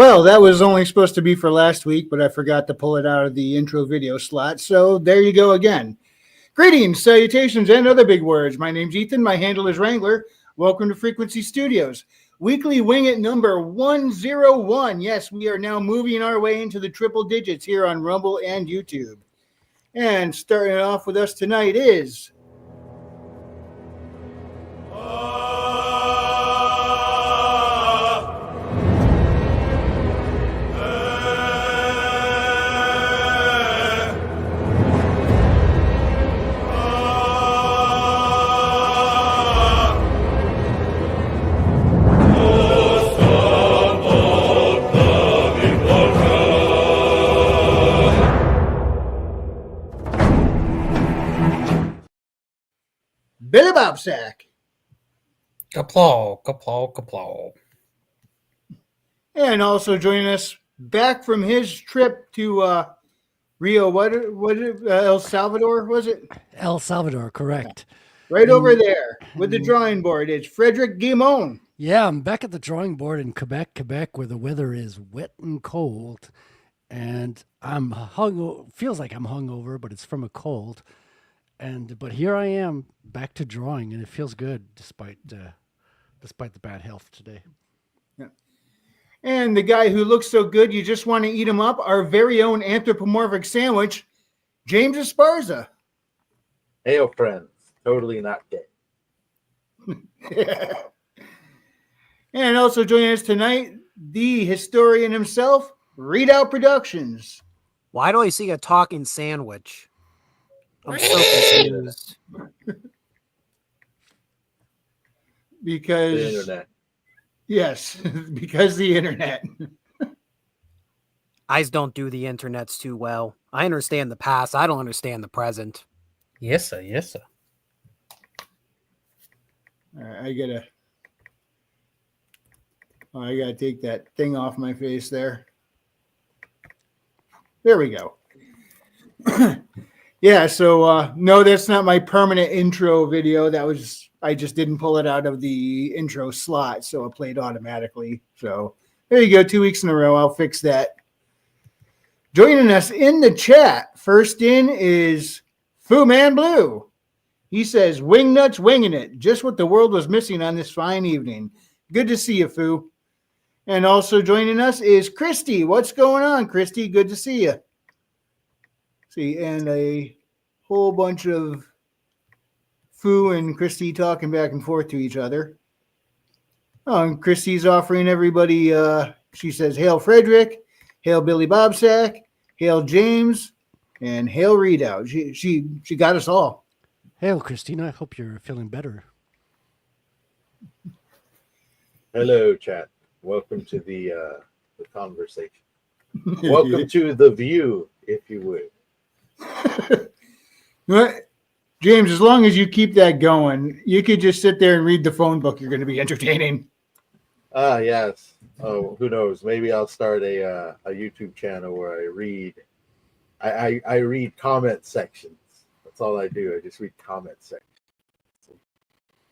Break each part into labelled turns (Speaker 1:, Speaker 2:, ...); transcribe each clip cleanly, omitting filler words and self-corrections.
Speaker 1: Well, that was only supposed to be for last week, but I forgot to pull it out of the intro video slot. So there you go again. Greetings, salutations, and other big words. My name's Ethan. My handle is Wrangler. Welcome to Frequency Studios. Weekly Wing It number 101. Yes, we are now moving our way into the triple digits here on Rumble and YouTube. And starting off with us tonight is... Billy Bobsack.
Speaker 2: Kaplaw, kaplaw, kaplaw.
Speaker 1: And also joining us back from his trip to Rio, El Salvador, was it?
Speaker 3: El Salvador, correct.
Speaker 1: Right over there with the drawing board. It's Frederick Guimond.
Speaker 3: Yeah, I'm back at the drawing board in Quebec, where the weather is wet and cold. And I'm feels like I'm hungover, but it's from a cold. But here I am back to drawing, and it feels good despite the bad health today.
Speaker 1: Yeah. And the guy who looks so good you just want to eat him up, our very own anthropomorphic sandwich, James Esparza.
Speaker 4: Hail, friends. Totally not gay.
Speaker 1: And also joining us tonight, the historian himself, Readout Productions.
Speaker 5: Why do I see a talking sandwich? I'm so confused.
Speaker 1: Because
Speaker 4: The internet.
Speaker 1: Yes, because the internet.
Speaker 5: Eyes don't do the internets too well. I understand the past. I don't understand the present.
Speaker 2: Yes, sir. Yes, sir.
Speaker 1: All right, I gotta take that thing off my face there. There we go. Yeah, so no, that's not my permanent intro video. I just didn't pull it out of the intro slot, so it played automatically. So there you go, 2 weeks in a row. I'll fix that. Joining us in the chat, first in is Fu Man Blue. He says, "Wing nuts, winging it. Just what the world was missing on this fine evening. Good to see you, Fu." And also joining us is Christy. What's going on, Christy? Good to see you. See, and a whole bunch of Fu and Christy talking back and forth to each other. Oh, and Christy's offering everybody, she says, "Hail Frederick, hail Billy Bobsack, hail James, and hail Readout." She got us all.
Speaker 3: Hail, Christina. I hope you're feeling better.
Speaker 4: Hello, chat. Welcome to the conversation. Welcome to the view, if you would.
Speaker 1: What? James, as long as you keep that going, you could just sit there and read the phone book. You're going to be entertaining.
Speaker 4: Yes. Oh, who knows? Maybe I'll start a YouTube channel where I read. I read comment sections. That's all I do. I just read comment sections.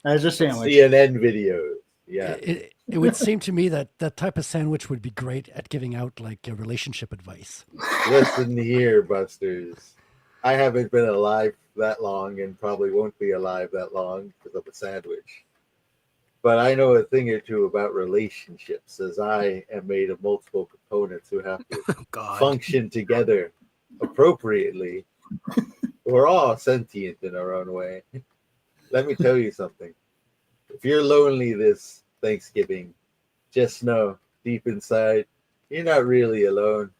Speaker 1: As a sandwich.
Speaker 4: CNN videos. Yeah.
Speaker 3: It would seem to me that that type of sandwich would be great at giving out like a relationship advice.
Speaker 4: Listen here, Busters. I haven't been alive that long and probably won't be alive that long because of a sandwich. But I know a thing or two about relationships, as I am made of multiple components who have to function together appropriately. We're all sentient in our own way. Let me tell you something. If you're lonely this Thanksgiving, just know deep inside, you're not really alone.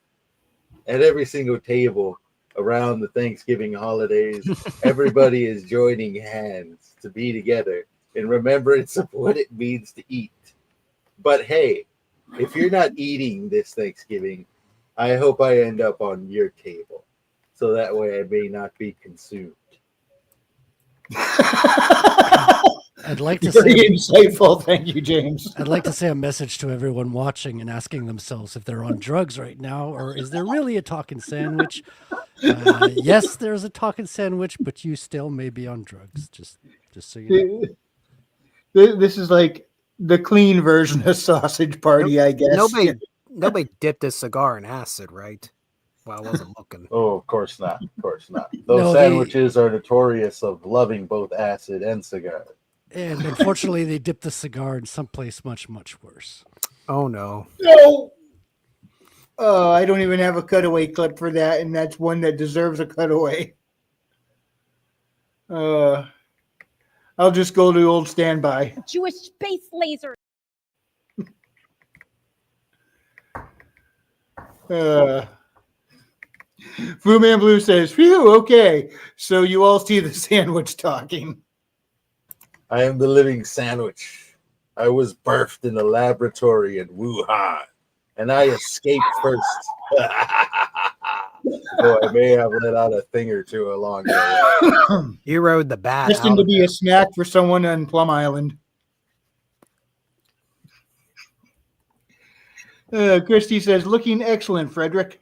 Speaker 4: At every single table around the Thanksgiving holidays, everybody is joining hands to be together in remembrance of what it means to eat. But hey, if you're not eating this Thanksgiving, I hope I end up on your table, so that way I may not be consumed.
Speaker 3: I'd like to
Speaker 1: Very
Speaker 3: say
Speaker 1: insightful. Thank you, James.
Speaker 3: I'd like to say a message to everyone watching and asking themselves if they're on drugs right now, or is there really a talking sandwich? Yes, there's a talking sandwich, but you still may be on drugs. Just so you know.
Speaker 1: This is like the clean version of Sausage Party, I guess.
Speaker 5: nobody dipped a cigar in acid, right? Well, I wasn't looking.
Speaker 4: Oh, of course not. Of course not.
Speaker 3: No,
Speaker 4: Those
Speaker 3: they-
Speaker 4: sandwiches are notorious of loving both acid and cigar.
Speaker 3: And unfortunately, they dipped the cigar in someplace much, much worse.
Speaker 5: Oh no.
Speaker 1: No. I don't even have a cutaway clip for that, and that's one that deserves a cutaway. I'll just go to old standby.
Speaker 6: Jewish space laser.
Speaker 1: Fu Man Blue says, "Phew, okay. So you all see the sandwich talking."
Speaker 4: I am the living sandwich. I was birthed in a laboratory in Wuhan, and I escaped first. Though I may have let out a thing or two along the way.
Speaker 5: You rode the bat.
Speaker 1: Destined
Speaker 5: out
Speaker 1: to
Speaker 5: of
Speaker 1: be
Speaker 5: it.
Speaker 1: a snack for someone on Plum Island. Christy says, "Looking excellent, Frederick."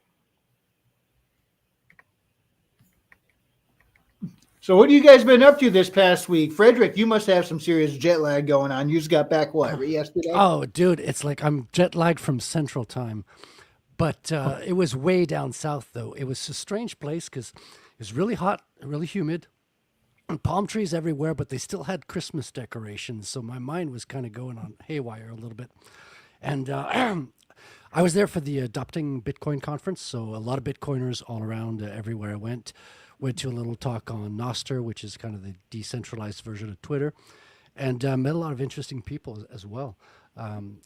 Speaker 1: So what have you guys been up to this past week? Frederick, you must have some serious jet lag going on. You just got back, what, yesterday?
Speaker 3: Oh, dude, it's like I'm jet lagged from Central Time. But it was way down south, though. It was a strange place because it was really hot, really humid, and palm trees everywhere, but they still had Christmas decorations. So my mind was kind of going on haywire a little bit. And I was there for the Adopting Bitcoin conference. So a lot of Bitcoiners all around everywhere I went. Went to a little talk on Nostr, which is kind of the decentralized version of Twitter, and met a lot of interesting people as well.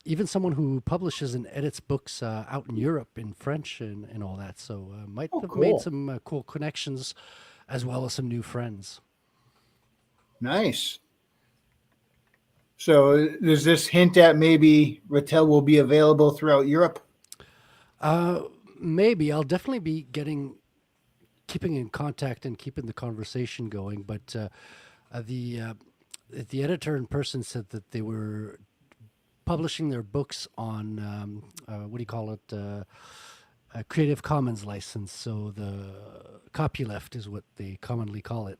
Speaker 3: Even someone who publishes and edits books out in Europe in French and all that. So might have
Speaker 1: cool.
Speaker 3: made some cool connections as well as some new friends.
Speaker 1: Nice. So does this hint at maybe Rattel will be available throughout Europe?
Speaker 3: Maybe I'll definitely be keeping in contact and keeping the conversation going. But the editor in person said that they were publishing their books on what do you call it? A Creative Commons license. So the copyleft is what they commonly call it.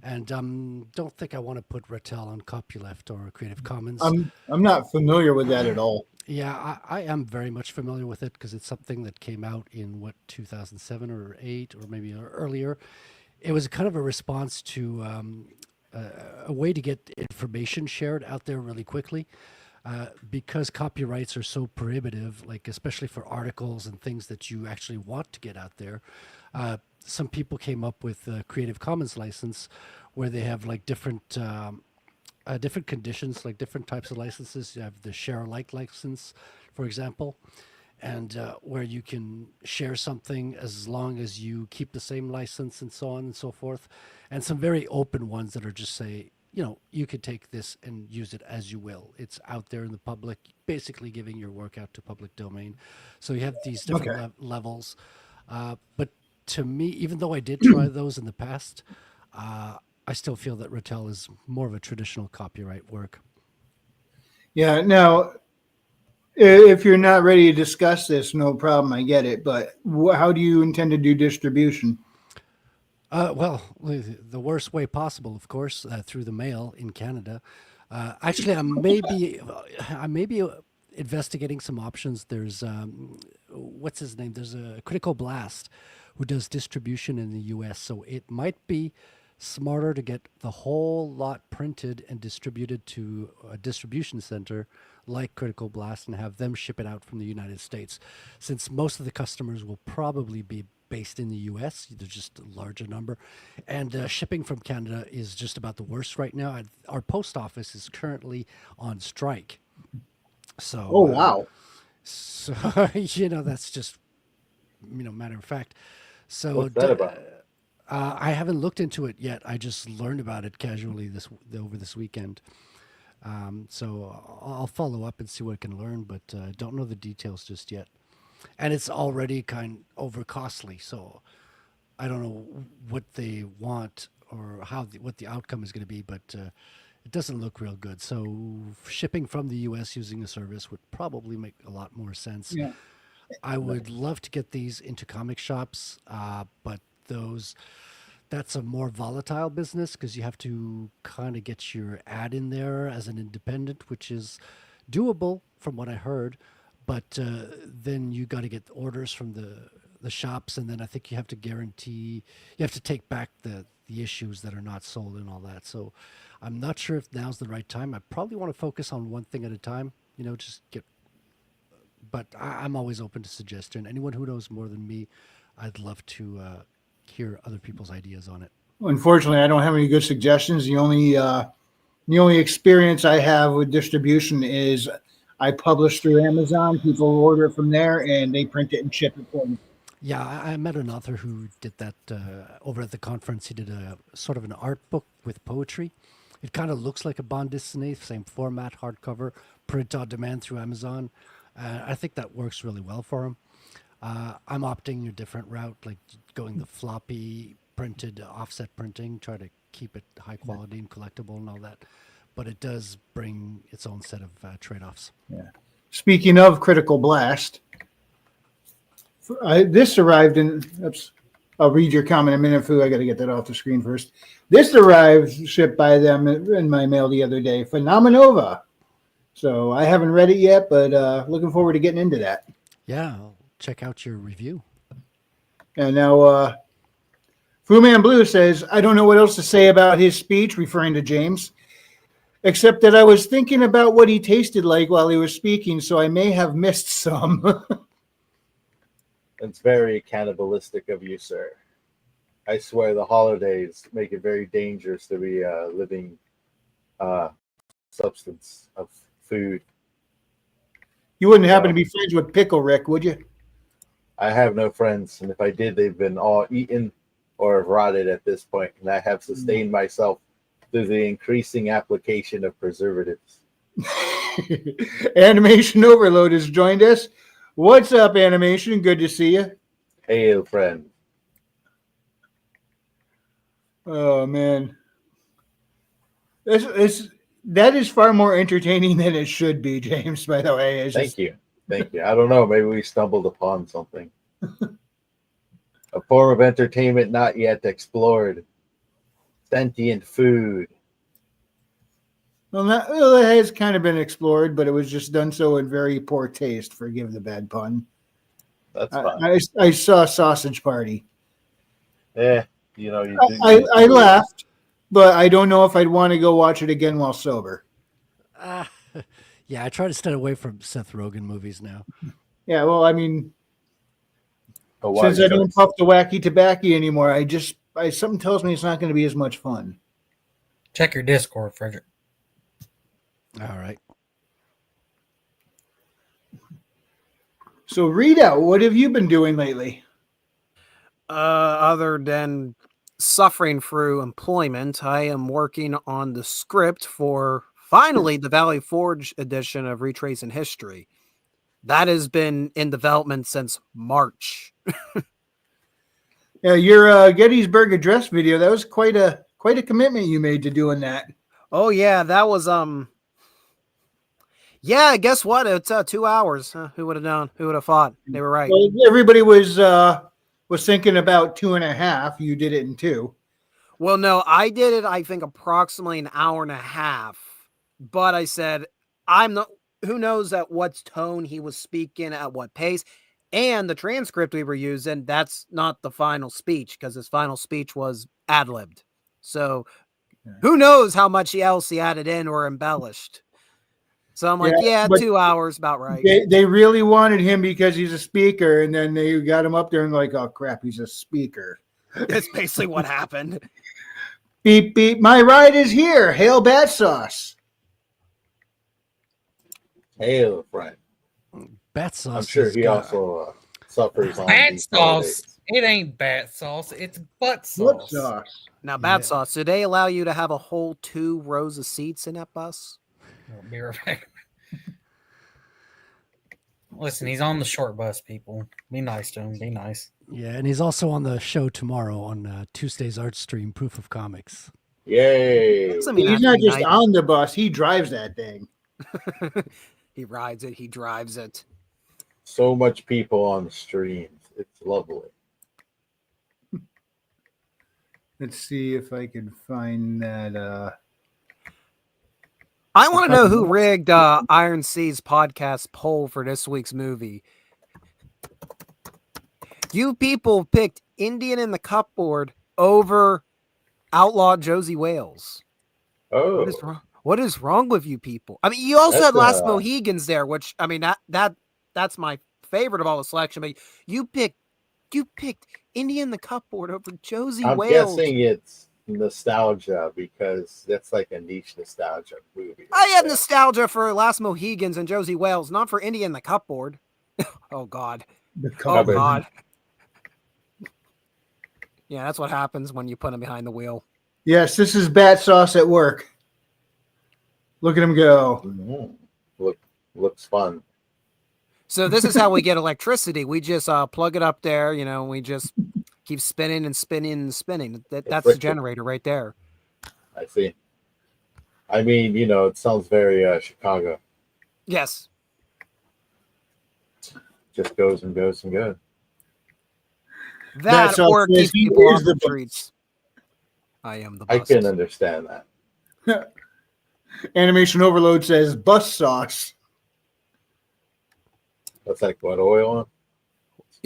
Speaker 3: And don't think I want to put Rattel on copyleft or Creative Commons.
Speaker 1: I'm not familiar with that at all.
Speaker 3: Yeah, I am very much familiar with it because it's something that came out in 2007 or 8 or maybe earlier. It was kind of a response to a way to get information shared out there really quickly. Because copyrights are so prohibitive, like especially for articles and things that you actually want to get out there, some people came up with a Creative Commons license where they have like different conditions, like different types of licenses. You have the share alike license, for example, and where you can share something as long as you keep the same license and so on and so forth, and some very open ones that are just say, you could take this and use it as you will. It's out there in the public, basically giving your work out to public domain. So you have these different levels. But to me, even though I did try those in the past, I still feel that Rattel is more of a traditional copyright work.
Speaker 1: Yeah. Now, if you're not ready to discuss this, no problem. I get it. But how do you intend to do distribution?
Speaker 3: Well, the worst way possible, of course, through the mail in Canada. Actually, I may be investigating some options. There's what's his name? There's a Critical Blast who does distribution in the U.S. So it might be smarter to get the whole lot printed and distributed to a distribution center like Critical Blast and have them ship it out from the United States, since most of the customers will probably be based in the US. There's just a larger number. And shipping from Canada is just about the worst right now. Our post office is currently on strike. So,
Speaker 1: Oh, wow.
Speaker 3: So, that's just, matter of fact. So,
Speaker 4: What's that about?
Speaker 3: I haven't looked into it yet. I just learned about it casually over this weekend. So I'll follow up and see what I can learn, but don't know the details just yet. And it's already kind of over costly, so I don't know what they want or what the outcome is going to be, but it doesn't look real good. So shipping from the U.S. using a service would probably make a lot more sense.
Speaker 1: Yeah.
Speaker 3: I would love to get these into comic shops, but that's a more volatile business because you have to kind of get your ad in there as an independent, which is doable from what I heard. but then you got to get orders from the shops, and then I think you have to take back the issues that are not sold and all that. So I'm not sure if now's the right time. I probably want to focus on one thing at a time. Just get. But I'm always open to suggestion. Anyone who knows more than me, I'd love to hear other people's ideas on it.
Speaker 1: Unfortunately, I don't have any good suggestions. The only experience I have with distribution is I publish through Amazon. People order it from there, and they print it and ship it for me.
Speaker 3: Yeah, I met an author who did that over at the conference. He did a sort of an art book with poetry. It kind of looks like a bande dessinée, same format, hardcover, print on demand through Amazon. I think that works really well for him. I'm opting a different route, like going the floppy printed offset printing, try to keep it high quality and collectible and all that. But it does bring its own set of trade-offs.
Speaker 1: Yeah. Speaking of Critical Blast, this arrived in. Oops, I'll read your comment in a minute, Fu. I got to get that off the screen first. This arrived shipped by them in my mail the other day. Phenomenova. So I haven't read it yet, but looking forward to getting into that.
Speaker 3: Yeah, I'll check out your review.
Speaker 1: And now, Fu Man Blue says, I don't know what else to say about his speech, referring to James, except that I was thinking about what he tasted like while he was speaking, so I may have missed some.
Speaker 4: It's very cannibalistic of you, sir. I swear the holidays make it very dangerous to be a living substance of food.
Speaker 1: You wouldn't happen to be friends with Pickle Rick, would you?
Speaker 4: I have no friends, and if I did, they've been all eaten or rotted at this point, and I have sustained myself through the increasing application of preservatives.
Speaker 1: Animation Overload has joined us. What's up, Animation? Good to see you.
Speaker 4: Hail, friend.
Speaker 1: Oh, man. That is far more entertaining than it should be, James, by the way.
Speaker 4: Thank you. Thank you. I don't know. Maybe we stumbled upon something. A form of entertainment not yet explored. Sentient food.
Speaker 1: Well, it has kind of been explored, but it was just done so in very poor taste. Forgive the bad pun.
Speaker 4: That's fine.
Speaker 1: I saw Sausage Party.
Speaker 4: Yeah,
Speaker 1: I laughed, but I don't know if I'd want to go watch it again while sober.
Speaker 3: Yeah, I try to stay away from Seth Rogen movies now.
Speaker 1: Yeah, well, I mean, since I don't puff the wacky tobacco anymore, something tells me it's not going to be as much fun.
Speaker 2: Check your Discord, Frederick.
Speaker 3: All right.
Speaker 1: So, Rita, what have you been doing lately?
Speaker 5: Other than suffering through employment, I am working on the script for finally the Valley Forge edition of Retracing History. That has been in development since March.
Speaker 1: Yeah, your Gettysburg Address video, that was quite a commitment you made to doing that.
Speaker 5: Oh yeah, that was yeah, guess what? It's 2 hours. Who would have known? Who would have thought? They were right.
Speaker 1: Well, everybody was thinking about 2.5. You did it in 2.
Speaker 5: Well, no, I did it, I think, approximately an hour and a half. But I said, I'm not, who knows at what tone he was speaking, at what pace. And the transcript we were using, that's not the final speech, because his final speech was ad-libbed. So who knows how much else he added in or embellished. So I'm like, yeah 2 hours, about right.
Speaker 1: They really wanted him because he's a speaker, and then they got him up there and like, oh crap, he's a speaker.
Speaker 5: That's basically what happened.
Speaker 1: Beep, beep, my ride is here. Hail Bat Sauce.
Speaker 4: Hail, friend.
Speaker 3: Bat sauce.
Speaker 4: I'm sure he also suffers on
Speaker 2: Bat
Speaker 4: these
Speaker 2: sauce.
Speaker 4: holidays.
Speaker 2: It ain't bat sauce. It's butt sauce.
Speaker 1: What sauce?
Speaker 5: Now, Bat Sauce, do they allow you to have a whole 2 rows of seats in that bus?
Speaker 2: I'll be right back. Listen, he's on the short bus, people. Be nice to him. Be nice.
Speaker 3: Yeah, and he's also on the show tomorrow on Tuesday's art stream, Proof of Comics.
Speaker 4: Yay.
Speaker 5: Doesn't mean
Speaker 1: He's
Speaker 5: I have
Speaker 1: not
Speaker 5: to be
Speaker 1: just
Speaker 5: nice.
Speaker 1: on the bus, he drives that thing.
Speaker 5: He rides it. He drives it.
Speaker 4: So much people on the streams. It's lovely.
Speaker 1: Let's see if I can find that.
Speaker 5: I want to know who rigged Iron Sea's podcast poll for this week's movie. You people picked Indian in the Cupboard over Outlaw Josie Wales.
Speaker 4: Oh,
Speaker 5: What is wrong with you people? I mean, you also
Speaker 4: That's,
Speaker 5: had Last Mohegans there, which I mean that's my favorite of all the selection. But you picked Indian in the Cupboard over Josie
Speaker 4: I'm
Speaker 5: Wales.
Speaker 4: guessing it's nostalgia because that's like a niche nostalgia movie.
Speaker 5: I have nostalgia for Last Mohegans and Josie Wales, not for Indian in the Cupboard. Oh God.
Speaker 1: The
Speaker 5: Oh
Speaker 1: cupboard.
Speaker 5: God. Yeah, that's what happens when you put him behind the wheel.
Speaker 1: Yes, this is Bat Sauce at work. Look at him go.
Speaker 4: Looks fun.
Speaker 5: So this is how we get electricity. We just plug it up there, we just keep spinning and spinning and spinning. That's the
Speaker 4: friction.
Speaker 5: generator right there.
Speaker 4: I see. I mean, it sounds very Chicago.
Speaker 5: Yes.
Speaker 4: Just goes and goes and goes.
Speaker 5: That
Speaker 1: That's all
Speaker 5: or
Speaker 1: it says.
Speaker 5: keep
Speaker 1: He
Speaker 5: people
Speaker 1: is
Speaker 5: off
Speaker 1: the
Speaker 5: the
Speaker 1: boss.
Speaker 5: streets. I am the
Speaker 4: I
Speaker 5: boss.
Speaker 4: can understand that.
Speaker 1: Animation Overload says bus sauce.
Speaker 4: That's like what, oil?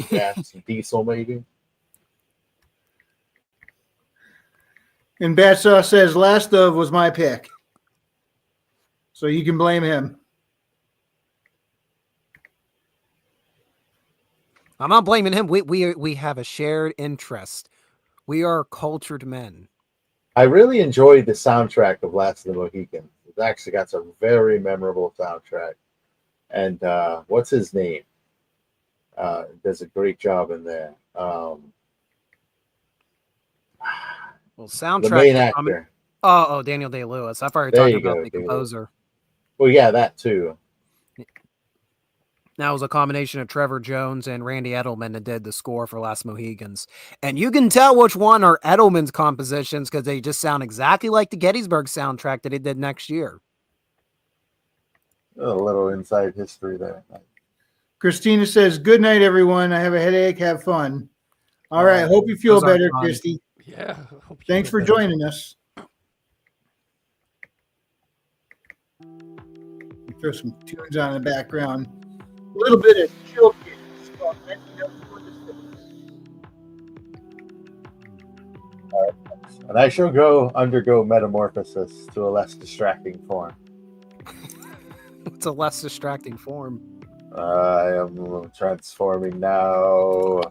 Speaker 4: Gas, diesel, maybe?
Speaker 1: And Bat Sauce says Last of was my pick. So you can blame him.
Speaker 5: I'm not blaming him. We have a shared interest. We are cultured men.
Speaker 4: I really enjoyed the soundtrack of Last of the Mohicans. It's actually got some very memorable soundtrack. And what's his name? Does a great job in there.
Speaker 5: Well,
Speaker 4: The
Speaker 5: soundtrack.
Speaker 4: main actor.
Speaker 5: Oh, Daniel Day-Lewis. I thought you were
Speaker 4: There
Speaker 5: talking
Speaker 4: you
Speaker 5: about
Speaker 4: go,
Speaker 5: the
Speaker 4: Day-Lewis.
Speaker 5: composer.
Speaker 4: Well, yeah, that too.
Speaker 5: That was a combination of Trevor Jones and Randy Edelman that did the score for Last Mohegans. And you can tell which one are Edelman's compositions because they just sound exactly like the Gettysburg soundtrack that he did next year.
Speaker 4: A little inside history there.
Speaker 1: Christina says, good night, everyone. I have a headache. Have fun. All right. Hope you feel
Speaker 5: Those are
Speaker 1: better,
Speaker 5: fun.
Speaker 1: Christy.
Speaker 3: Yeah. Hope you
Speaker 1: Thanks
Speaker 3: get
Speaker 1: for
Speaker 3: better.
Speaker 1: joining us. Throw some tunes on in the background. A little bit of chill kids. Well, 1946.
Speaker 4: And I shall undergo metamorphosis to a less distracting form.
Speaker 5: It's a less distracting form.
Speaker 4: I am transforming now.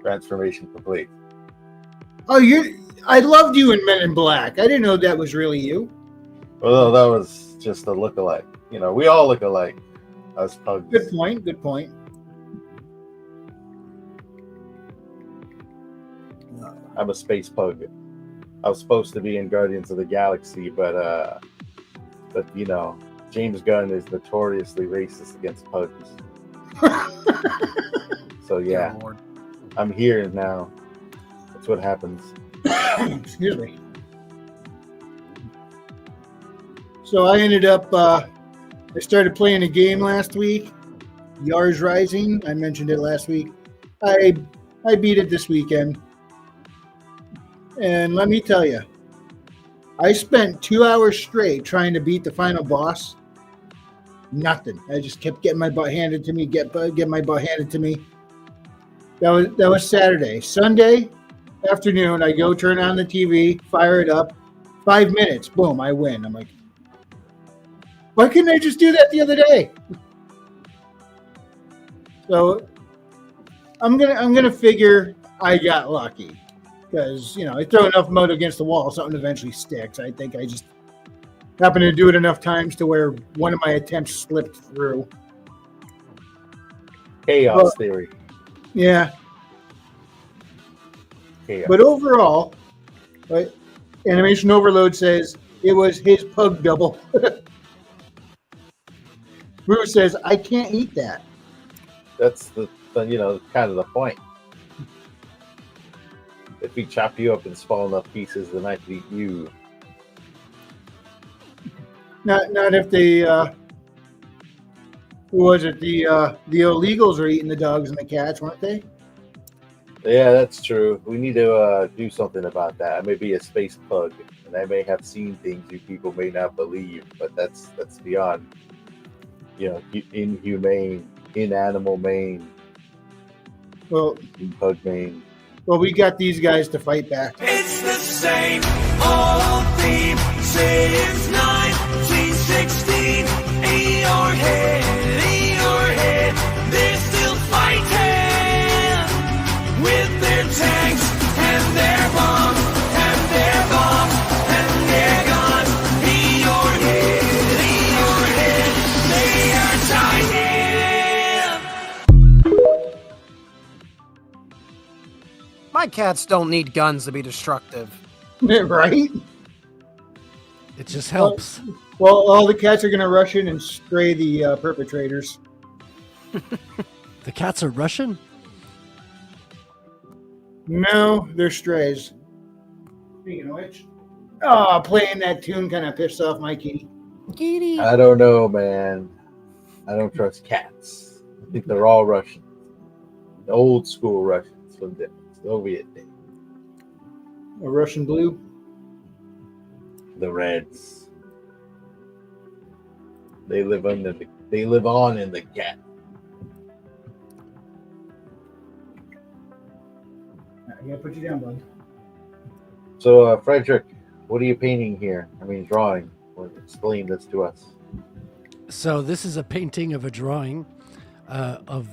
Speaker 4: Transformation complete.
Speaker 1: Oh, I loved you in Men in Black. I didn't know that was really you.
Speaker 4: Well, that was just a look-alike. We all look alike. Us pugs.
Speaker 1: Good point. Good point.
Speaker 4: I'm a space pug. I was supposed to be in Guardians of the Galaxy, but James Gunn is notoriously racist against pugs. So yeah,
Speaker 5: Good Lord.
Speaker 4: I'm here now. That's what happens.
Speaker 1: Excuse me. So I ended up, I started playing a game last week, Yars Rising. I mentioned it last week. I beat it this weekend. And let me tell you, I spent 2 hours straight trying to beat the final boss. Nothing. I just kept getting my butt handed to me, get my butt handed to me. That was Saturday. Sunday afternoon, I go turn on the TV, fire it up. 5 minutes, boom, I win. I'm like, why couldn't I just do that the other day? So I'm gonna figure I got lucky because I throw enough mud against the wall, something eventually sticks. I think I just happened to do it enough times to where one of my attempts slipped through.
Speaker 4: Chaos theory.
Speaker 1: Yeah,
Speaker 4: Chaos.
Speaker 1: but overall, right? Animation Overload says it was his pug double. Bruce says I can't eat that.
Speaker 4: That's the kind of the point. If we chop you up in small enough pieces, then I could eat you.
Speaker 1: Not if they who was it? The illegals are eating the dogs and the cats, weren't they?
Speaker 4: Yeah, that's true. We need to do something about that. I may be a space pug, and I may have seen things you people may not believe, but that's beyond, inhumane, in animal main,
Speaker 1: Well,
Speaker 4: in pug main.
Speaker 1: well, we got these guys to fight back.
Speaker 6: It's the same old theme since 1916. Eeyore-head, they're still fighting with their tanks and their bombs and their bombs and their guns. Eeyore-head, they are dying.
Speaker 5: My cats don't need guns to be destructive.
Speaker 1: Right?
Speaker 3: It just helps.
Speaker 1: Well, all the cats are going to rush in and spray the perpetrators.
Speaker 3: The cats are Russian?
Speaker 1: No, they're strays. Speaking of which, playing that tune kind of pissed off my kitty.
Speaker 5: Kitty.
Speaker 4: I don't know, man. I don't trust cats. I think they're all Russian. Old school Russians from the Soviet days.
Speaker 1: A Russian blue.
Speaker 4: The Reds. They live on in the cat.
Speaker 1: I gotta put you down, bud.
Speaker 4: So, Frederick, what are you painting here? I mean, drawing. Explain this to us.
Speaker 3: So this is a painting of a drawing of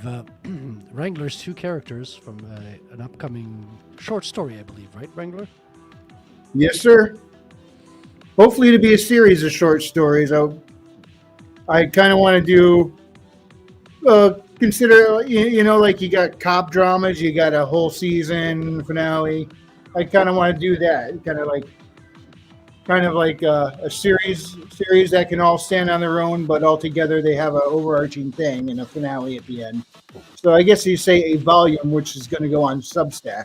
Speaker 3: Wrangler's two characters from an upcoming short story, I believe, right, Wrangler?
Speaker 1: Yes, sir. Hopefully, to be a series of short stories. I kind of want to do. Consider like you got cop dramas, you got a whole season finale. I kind of want to do that. Kind of like a series that can all stand on their own, but all together they have an overarching thing and a finale at the end. So I guess you say a volume, which is going to go on Substack.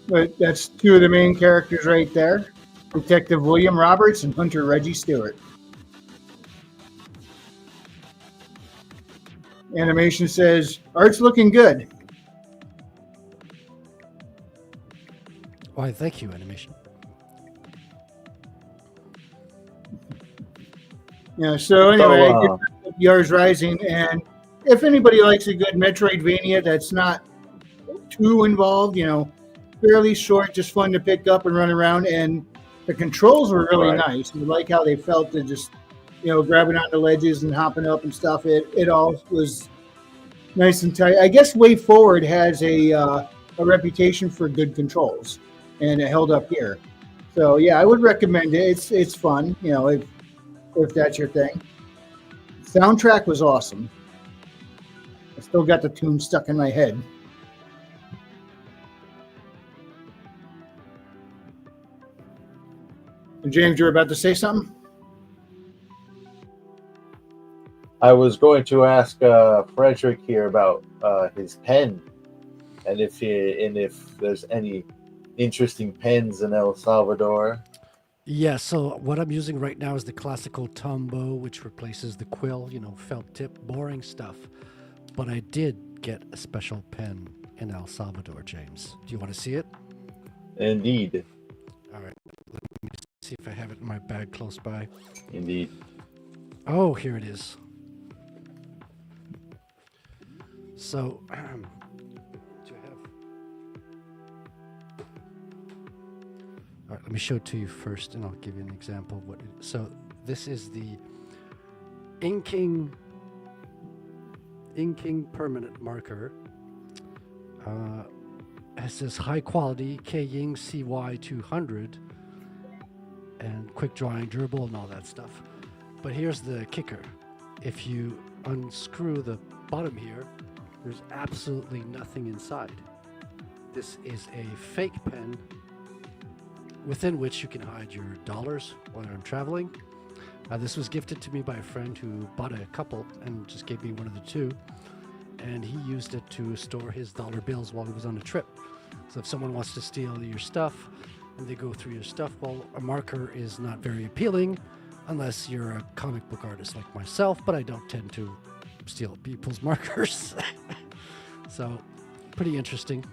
Speaker 1: But that's two of the main characters right there. Detective William Roberts and Hunter Reggie Stewart. Animation says, art's looking good.
Speaker 3: Why, thank you, animation.
Speaker 1: Yeah, so anyway, I
Speaker 4: So,
Speaker 1: did Yars Rising, and if anybody likes a good Metroidvania that's not too involved, fairly short, just fun to pick up and run around, and the controls were really
Speaker 4: Right.
Speaker 1: nice. I like how they felt to just, grabbing onto ledges and hopping up and stuff. It all was nice and tight. I guess Way Forward has a reputation for good controls, and it held up here. So yeah, I would recommend it. It's fun, if that's your thing. Soundtrack was awesome. I still got the tune stuck in my head. And James, you were about to say something?
Speaker 4: I was going to ask Frederick here about his pen, and if there's any interesting pens in El Salvador.
Speaker 3: Yeah, so what I'm using right now is the classical Tombow, which replaces the quill, felt tip, boring stuff. But I did get a special pen in El Salvador, James. Do you want to see it?
Speaker 4: Indeed,
Speaker 3: All right, let me see if I have it in my bag close by.
Speaker 4: indeed.
Speaker 3: Oh, here it is. So, do you have... All right, let me show it to you first, and I'll give you an example of what it is. So, this is the inking permanent marker. Has this high quality K-Ying CY200 and quick drying, durable, and all that stuff. But here's the kicker. If you unscrew the bottom here, there's absolutely nothing inside. This is a fake pen within which you can hide your dollars while I'm traveling. This was gifted to me by a friend who bought a couple and just gave me one of the two. And he used it to store his dollar bills while he was on a trip. So if someone wants to steal your stuff and they go through your stuff, well, a marker is not very appealing unless you're a comic book artist like myself, but I don't tend to steal people's markers. So, pretty interesting.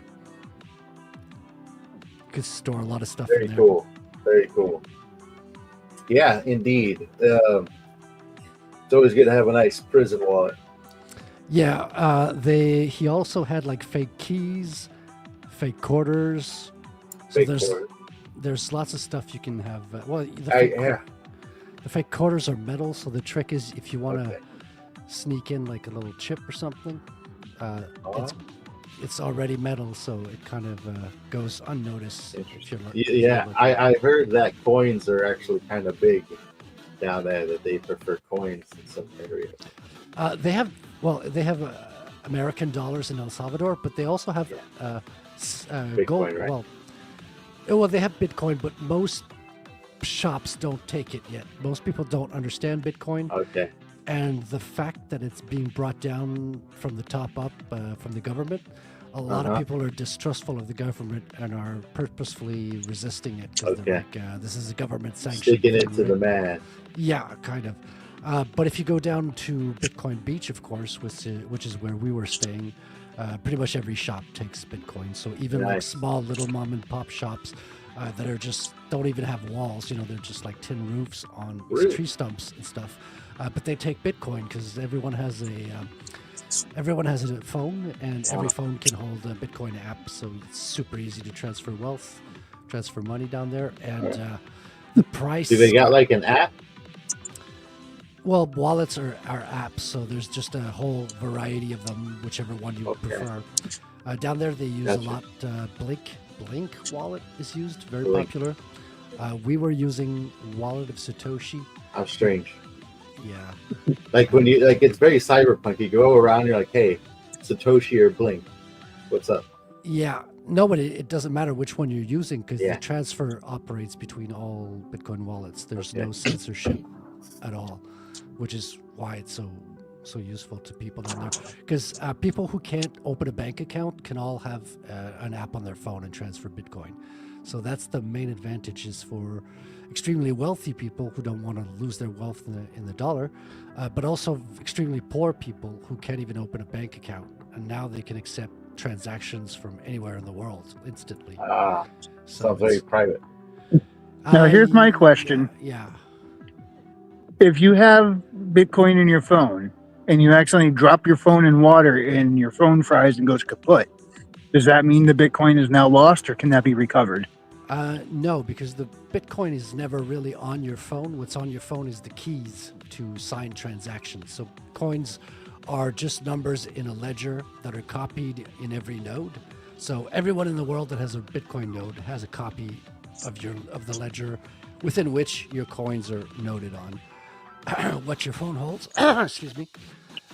Speaker 3: Could store a lot of stuff
Speaker 4: Very
Speaker 3: in there.
Speaker 4: cool. Very cool. Yeah, indeed. It's always good to have a nice prison wallet.
Speaker 3: Yeah, he also had like fake keys, fake quarters. So
Speaker 4: Fake
Speaker 3: there's
Speaker 4: quarter.
Speaker 3: there's lots of stuff you can have.
Speaker 4: Yeah.
Speaker 3: The fake quarters are metal. So the trick is if you want to
Speaker 4: Okay.
Speaker 3: sneak in like a little chip or something,
Speaker 4: Oh,
Speaker 3: it's already metal, so it kind of goes unnoticed. If you're,
Speaker 4: yeah, I heard that coins are actually kind of big down there, that they prefer coins in some areas.
Speaker 3: They have American dollars in El Salvador, but they also have
Speaker 4: Bitcoin,
Speaker 3: gold.
Speaker 4: right?
Speaker 3: Well, they have Bitcoin, but most shops don't take it yet. Most people don't understand Bitcoin,
Speaker 4: Okay.
Speaker 3: and the fact that it's being brought down from the top up from the government, a lot of people are distrustful of the government and are purposefully resisting it because they're like, this is a government sanction.
Speaker 4: Sticking it to the man.
Speaker 3: Yeah, kind of. But if you go down to Bitcoin Beach, of course, which is where we were staying, pretty much every shop takes Bitcoin. So even like
Speaker 4: Nice.
Speaker 3: small little mom and pop shops that are just don't even have walls, they're just like tin roofs on
Speaker 4: Really?
Speaker 3: tree stumps and stuff. But they take Bitcoin because everyone has a phone, and every phone can hold a Bitcoin app. So it's super easy to transfer wealth, transfer money down there, and the price.
Speaker 4: Do they got like an app?
Speaker 3: Well, wallets are apps, so there's just a whole variety of them, whichever one you prefer. Down there, they use a lot. Blink wallet is used, very
Speaker 4: Blink.
Speaker 3: popular. We were using Wallet of Satoshi.
Speaker 4: How strange.
Speaker 3: Yeah,
Speaker 4: Like when you it's very cyberpunk. You go around, you're like, hey, Satoshi or Blink, what's up?
Speaker 3: yeah. No, but it doesn't matter which one you're using because
Speaker 4: Yeah.
Speaker 3: the transfer operates between all Bitcoin wallets. There's
Speaker 4: Okay.
Speaker 3: no censorship at all, which is why it's so useful to people down there. Because people who can't open a bank account can all have an app on their phone and transfer Bitcoin. So that's the main advantage is for extremely wealthy people who don't want to lose their wealth in the dollar, but also extremely poor people who can't even open a bank account. And now they can accept transactions from anywhere in the world instantly.
Speaker 4: Ah,
Speaker 3: So
Speaker 4: sounds very private.
Speaker 1: Now, here's my question.
Speaker 3: Yeah.
Speaker 1: If you have Bitcoin in your phone and you accidentally drop your phone in water and your phone fries and goes kaput, does that mean the Bitcoin is now lost, or can that be recovered?
Speaker 3: No, because the Bitcoin is never really on your phone. What's on your phone is the keys to sign transactions. So coins are just numbers in a ledger that are copied in every node. So everyone in the world that has a Bitcoin node has a copy of the ledger within which your coins are noted on. What your phone holds, excuse me,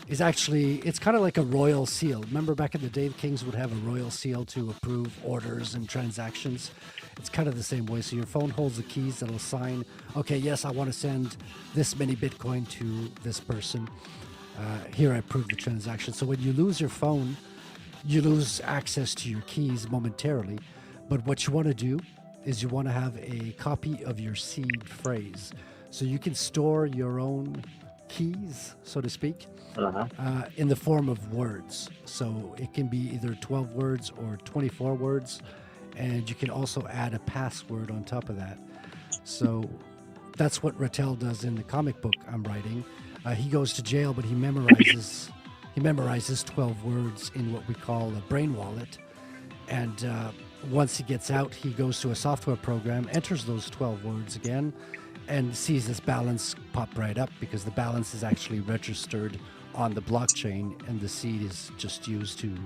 Speaker 3: is actually, it's kind of like a royal seal. Remember back in the day, the kings would have a royal seal to approve orders and transactions. It's kind of the same way. So your phone holds the keys that'll sign, okay, yes, I want to send this many Bitcoin to this person. Here I approve the transaction. So when you lose your phone, you lose access to your keys momentarily. But what you want to do is you want to have a copy of your seed phrase. So you can store your own keys, so to speak, in the form of words. So it can be either 12 words or 24 words. And you can also add a password on top of that. So that's what Rattel does in the comic book I'm writing. He goes to jail, but he memorizes 12 words in what we call a brain wallet. And once he gets out, he goes to a software program, enters those 12 words again, and sees this balance pop right up because the balance is actually registered on the blockchain, and the seed is just used to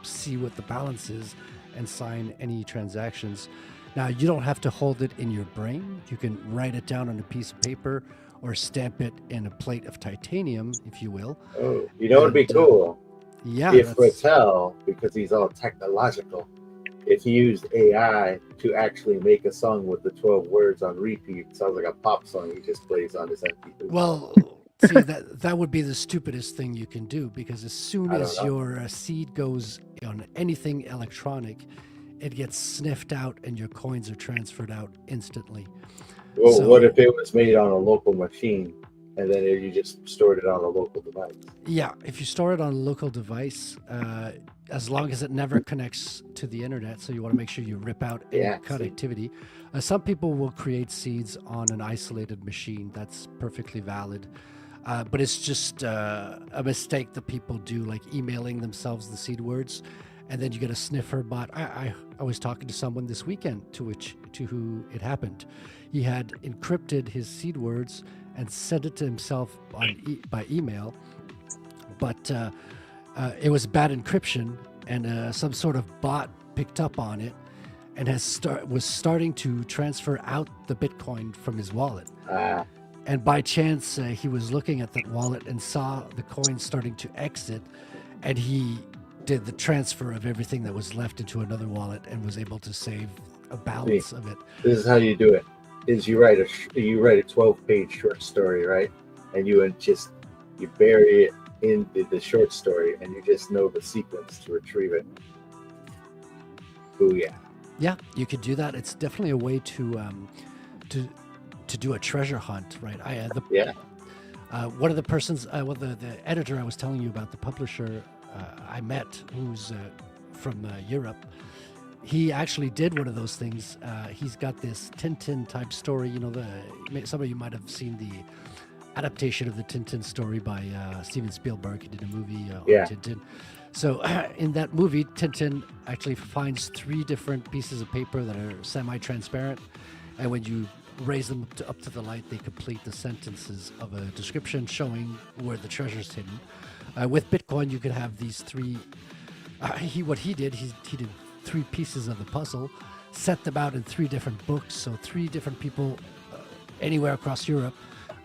Speaker 3: see what the balance is and sign any transactions. Now, you don't have to hold it in your brain. You can write it down on a piece of paper or stamp it in a plate of titanium, if you will.
Speaker 4: Oh, it'd be cool
Speaker 3: Yeah.
Speaker 4: if
Speaker 3: that's-
Speaker 4: Rattel, because he's all technological, if he used AI to actually make a song with the 12 words on repeat. Sounds like a pop song he just plays on his MP3.
Speaker 3: Well, see, that would be the stupidest thing you can do, because as soon
Speaker 4: I don't
Speaker 3: as
Speaker 4: know.
Speaker 3: your seed goes on anything electronic, it gets sniffed out and your coins are transferred out instantly.
Speaker 4: Well,
Speaker 3: so-
Speaker 4: what if it was made on a local machine and then you just stored it on a local device.
Speaker 3: Yeah, if you store it on a local device, as long as it never connects to the internet, so you want to make sure you rip out any
Speaker 4: Yeah, see.
Speaker 3: connectivity. Some people will create seeds on an isolated machine. That's perfectly valid. But it's just a mistake that people do, like emailing themselves the seed words, and then you get a sniffer bot. I was talking to someone this weekend to who it happened. He had encrypted his seed words and sent it to himself by email, but it was bad encryption, and some sort of bot picked up on it and was starting to transfer out the Bitcoin from his wallet. And by chance, he was looking at that wallet and saw the coin starting to exit, and he did the transfer of everything that was left into another wallet and was able to save a balance of it.
Speaker 4: This is how you do it: is you write a 12-page short story, right? And you bury it in the short story, and you just know the sequence to retrieve it. Booyah!
Speaker 3: Yeah, you could do that. It's definitely a way to do a treasure hunt, right? One of the persons, the editor I was telling you about, the publisher I met, who's from Europe, he actually did one of those things. He's got this Tintin type story. You know, some of you might have seen the adaptation of the Tintin story by Steven Spielberg. He did a movie on Tintin. So in that movie, Tintin actually finds 3 different pieces of paper that are semi-transparent, and when you raise them up to the light, they complete the sentences of a description showing where the treasure's hidden. With Bitcoin, you could have these 3. What he did 3 pieces of the puzzle, set them out in 3 different books. So 3 different people anywhere across Europe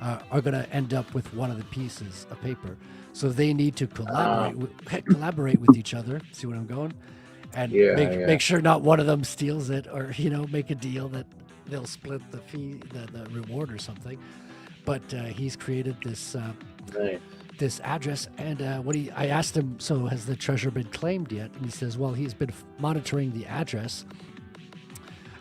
Speaker 3: are going to end up with one of the pieces of paper. So they need to collaborate with each other. See what I'm going? And make sure not one of them steals it, or make a deal that they'll split the fee, the reward or something. But he's created this this address, and I asked him, so has the treasure been claimed yet? And he says, well, he's been monitoring the address,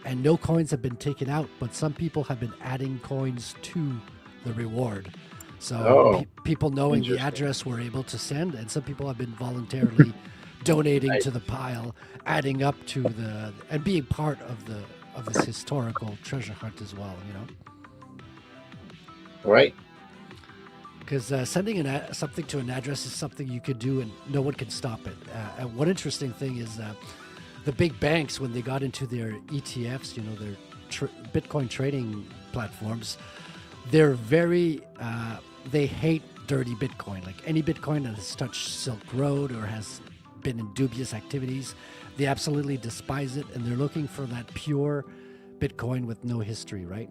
Speaker 3: and no coins have been taken out, but some people have been adding coins to the reward. So people knowing the address were able to send, and some people have been voluntarily donating to the pile, adding up to and being part of this historical treasure hunt as well,
Speaker 4: Right.
Speaker 3: Because sending something to an address is something you could do and no one can stop it. And one interesting thing is the big banks, when they got into their ETFs, their Bitcoin trading platforms, they're very, they hate dirty Bitcoin. Like any Bitcoin that has touched Silk Road or has been in dubious activities, they absolutely despise it, and they're looking for that pure Bitcoin with no history, right?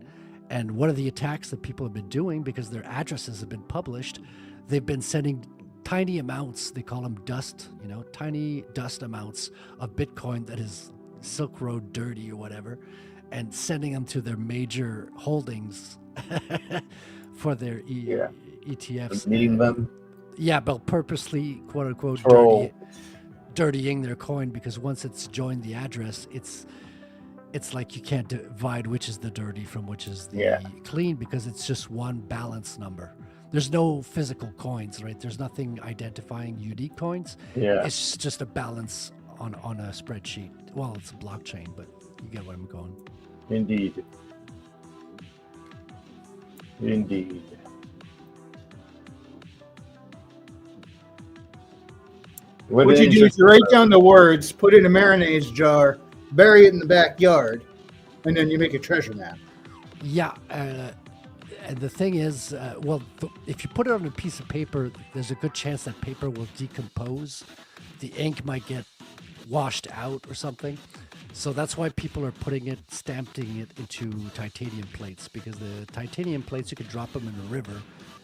Speaker 3: And one of the attacks that people have been doing, because their addresses have been published, they've been sending tiny amounts, they call them dust, tiny dust amounts of Bitcoin that is Silk Road dirty or whatever, and sending them to their major holdings for their ETFs.
Speaker 4: Needing them.
Speaker 3: Yeah, but purposely, quote unquote, dirtying their coin, because once it's joined the address, it's like you can't divide which is the dirty from which is the clean, because it's just one balance number. There's no physical coins, right? There's nothing identifying unique coins.
Speaker 4: Yeah.
Speaker 3: It's just a balance on a spreadsheet. Well, it's a blockchain, but you get where I'm going.
Speaker 4: Indeed.
Speaker 1: What you do is you write down the words, put it in a marinade jar, bury it in the backyard, and then you make a treasure map.
Speaker 3: Yeah, and the thing is, if you put it on a piece of paper, there's a good chance that paper will decompose. The ink might get washed out or something. So that's why people are stamping it into titanium plates, because the titanium plates, you can drop them in the river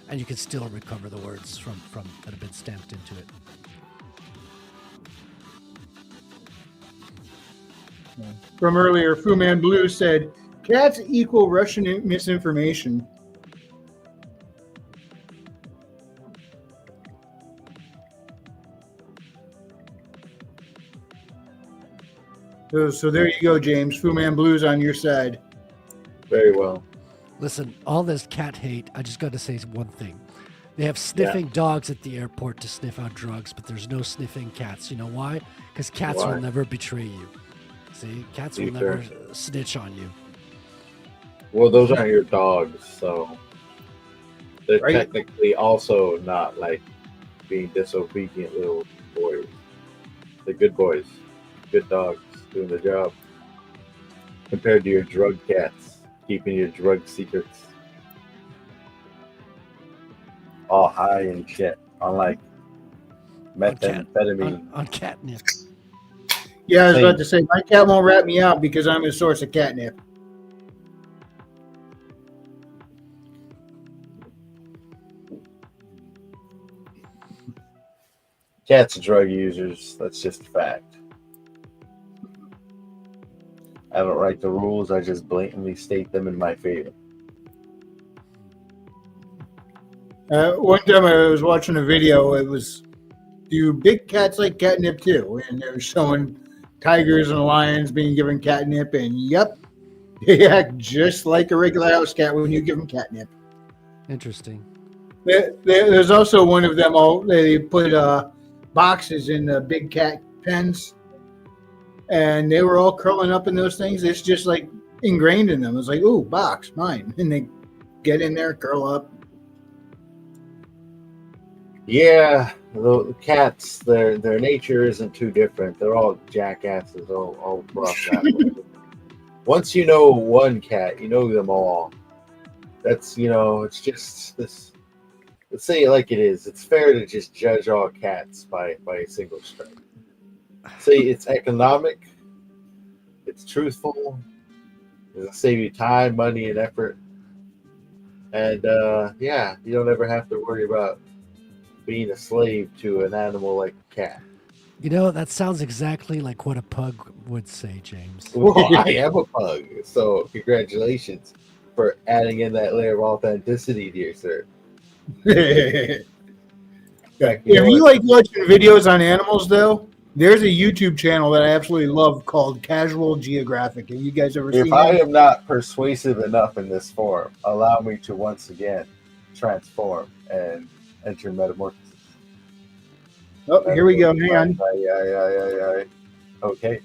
Speaker 3: and you can still recover the words from that have been stamped into it.
Speaker 1: From earlier, Fu Man Blue said, cats equal Russian misinformation. So there you go, James. Fu Man Blue's on your side.
Speaker 4: Very well.
Speaker 3: Listen, all this cat hate, I just got to say one thing. They have sniffing dogs at the airport to sniff out drugs, but there's no sniffing cats. You know why? Because cats
Speaker 4: Why?
Speaker 3: will never betray you. See, cats will
Speaker 4: Be
Speaker 3: never
Speaker 4: fair.
Speaker 3: snitch on you.
Speaker 4: Well, those aren't your dogs, so they're
Speaker 1: Right.
Speaker 4: technically also not like being disobedient little boys. They're good boys, good dogs, doing the job. Compared to your drug cats, keeping your drug secrets. All high and shit on like methamphetamine.
Speaker 3: On catnip.
Speaker 1: Yeah, I was
Speaker 4: Same.
Speaker 1: about to say my cat won't rat me out because I'm a source of catnip.
Speaker 4: Cats are drug users. That's just a fact. I don't write the rules. I just blatantly state them in my favor.
Speaker 1: One time I was watching a video. It was, do big cats like catnip too? And they were showing tigers and lions being given catnip, and yep, they act just like a regular house cat when you give them catnip.
Speaker 3: Interesting.
Speaker 1: There's also one of them. All they put boxes in the big cat pens, and they were all curling up in those things. It's just like ingrained in them. It's like, ooh, box, mine, and they get in there, curl up.
Speaker 4: Yeah, the cats, their nature isn't too different. They're all jackasses, all rough that way. Once you know one cat, you know them all. That's, it's just this. Let's say it like it is. It's fair to just judge all cats by a single strike. Say it's economic, it's truthful, it'll save you time, money, and effort. And you don't ever have to worry about being a slave to an animal like a cat.
Speaker 3: You know, that sounds exactly like what a pug would say, James.
Speaker 4: Well, I am a pug, so congratulations for adding in that layer of authenticity, dear sir.
Speaker 1: If you like watching videos on animals, though, there's a YouTube channel that I absolutely love called Casual Geographic. Have you guys ever
Speaker 4: If
Speaker 1: seen
Speaker 4: I
Speaker 1: it?
Speaker 4: am not persuasive enough in this form, allow me to once again transform and enter metamorphosis.
Speaker 1: Oh, here we go. Hang on.
Speaker 4: Okay.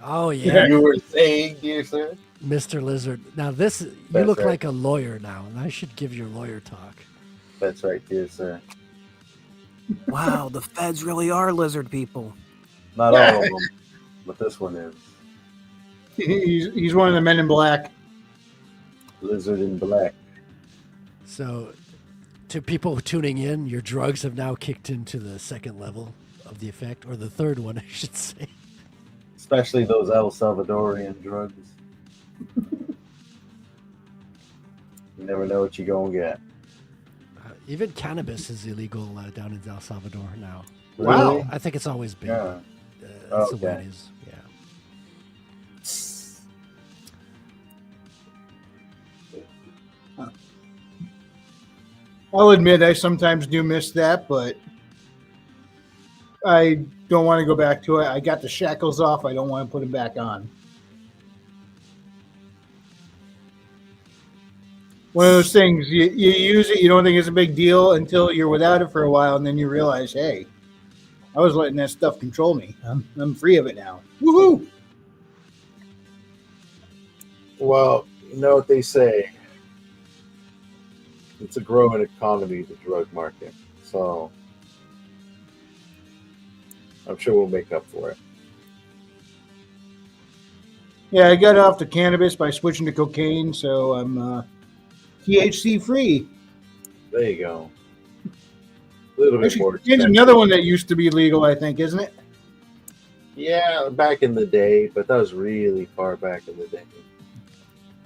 Speaker 3: Oh, yeah.
Speaker 4: You were saying, dear sir?
Speaker 3: Mr. Lizard. Now, this, you
Speaker 4: That's
Speaker 3: look
Speaker 4: right.
Speaker 3: like a lawyer now, and I should give your lawyer talk.
Speaker 4: That's right, dear sir.
Speaker 5: Wow, the feds really are lizard people.
Speaker 4: Not all of them, but this one is.
Speaker 1: He's one of the men in black.
Speaker 4: Lizard in black.
Speaker 3: So, to people tuning in, your drugs have now kicked into the second level of the effect, or the third one, I should say.
Speaker 4: Especially those El Salvadorian drugs. You never know what you're going to get.
Speaker 3: Even cannabis is illegal down in El Salvador now.
Speaker 1: Wow.
Speaker 4: Really?
Speaker 3: I think it's always been.
Speaker 4: Yeah.
Speaker 3: That's the way
Speaker 4: Okay.
Speaker 3: it is. Yeah.
Speaker 1: I'll admit I sometimes do miss that, but I don't want to go back to it. I got the shackles off. I don't want to put them back on. One of those things, you use it, you don't think it's a big deal until you're without it for a while, and then you realize, hey, I was letting that stuff control me. I'm free of it now. Woohoo!
Speaker 4: Well, you know what they say. It's a growing economy, the drug market. So I'm sure we'll make up for it.
Speaker 1: Yeah, I got off the cannabis by switching to cocaine, so I'm THC free.
Speaker 4: There you go. A little bit more.
Speaker 1: Actually, it's another one that used to be legal, I think, isn't it?
Speaker 4: Yeah, back in the day, but that was really far back in the day.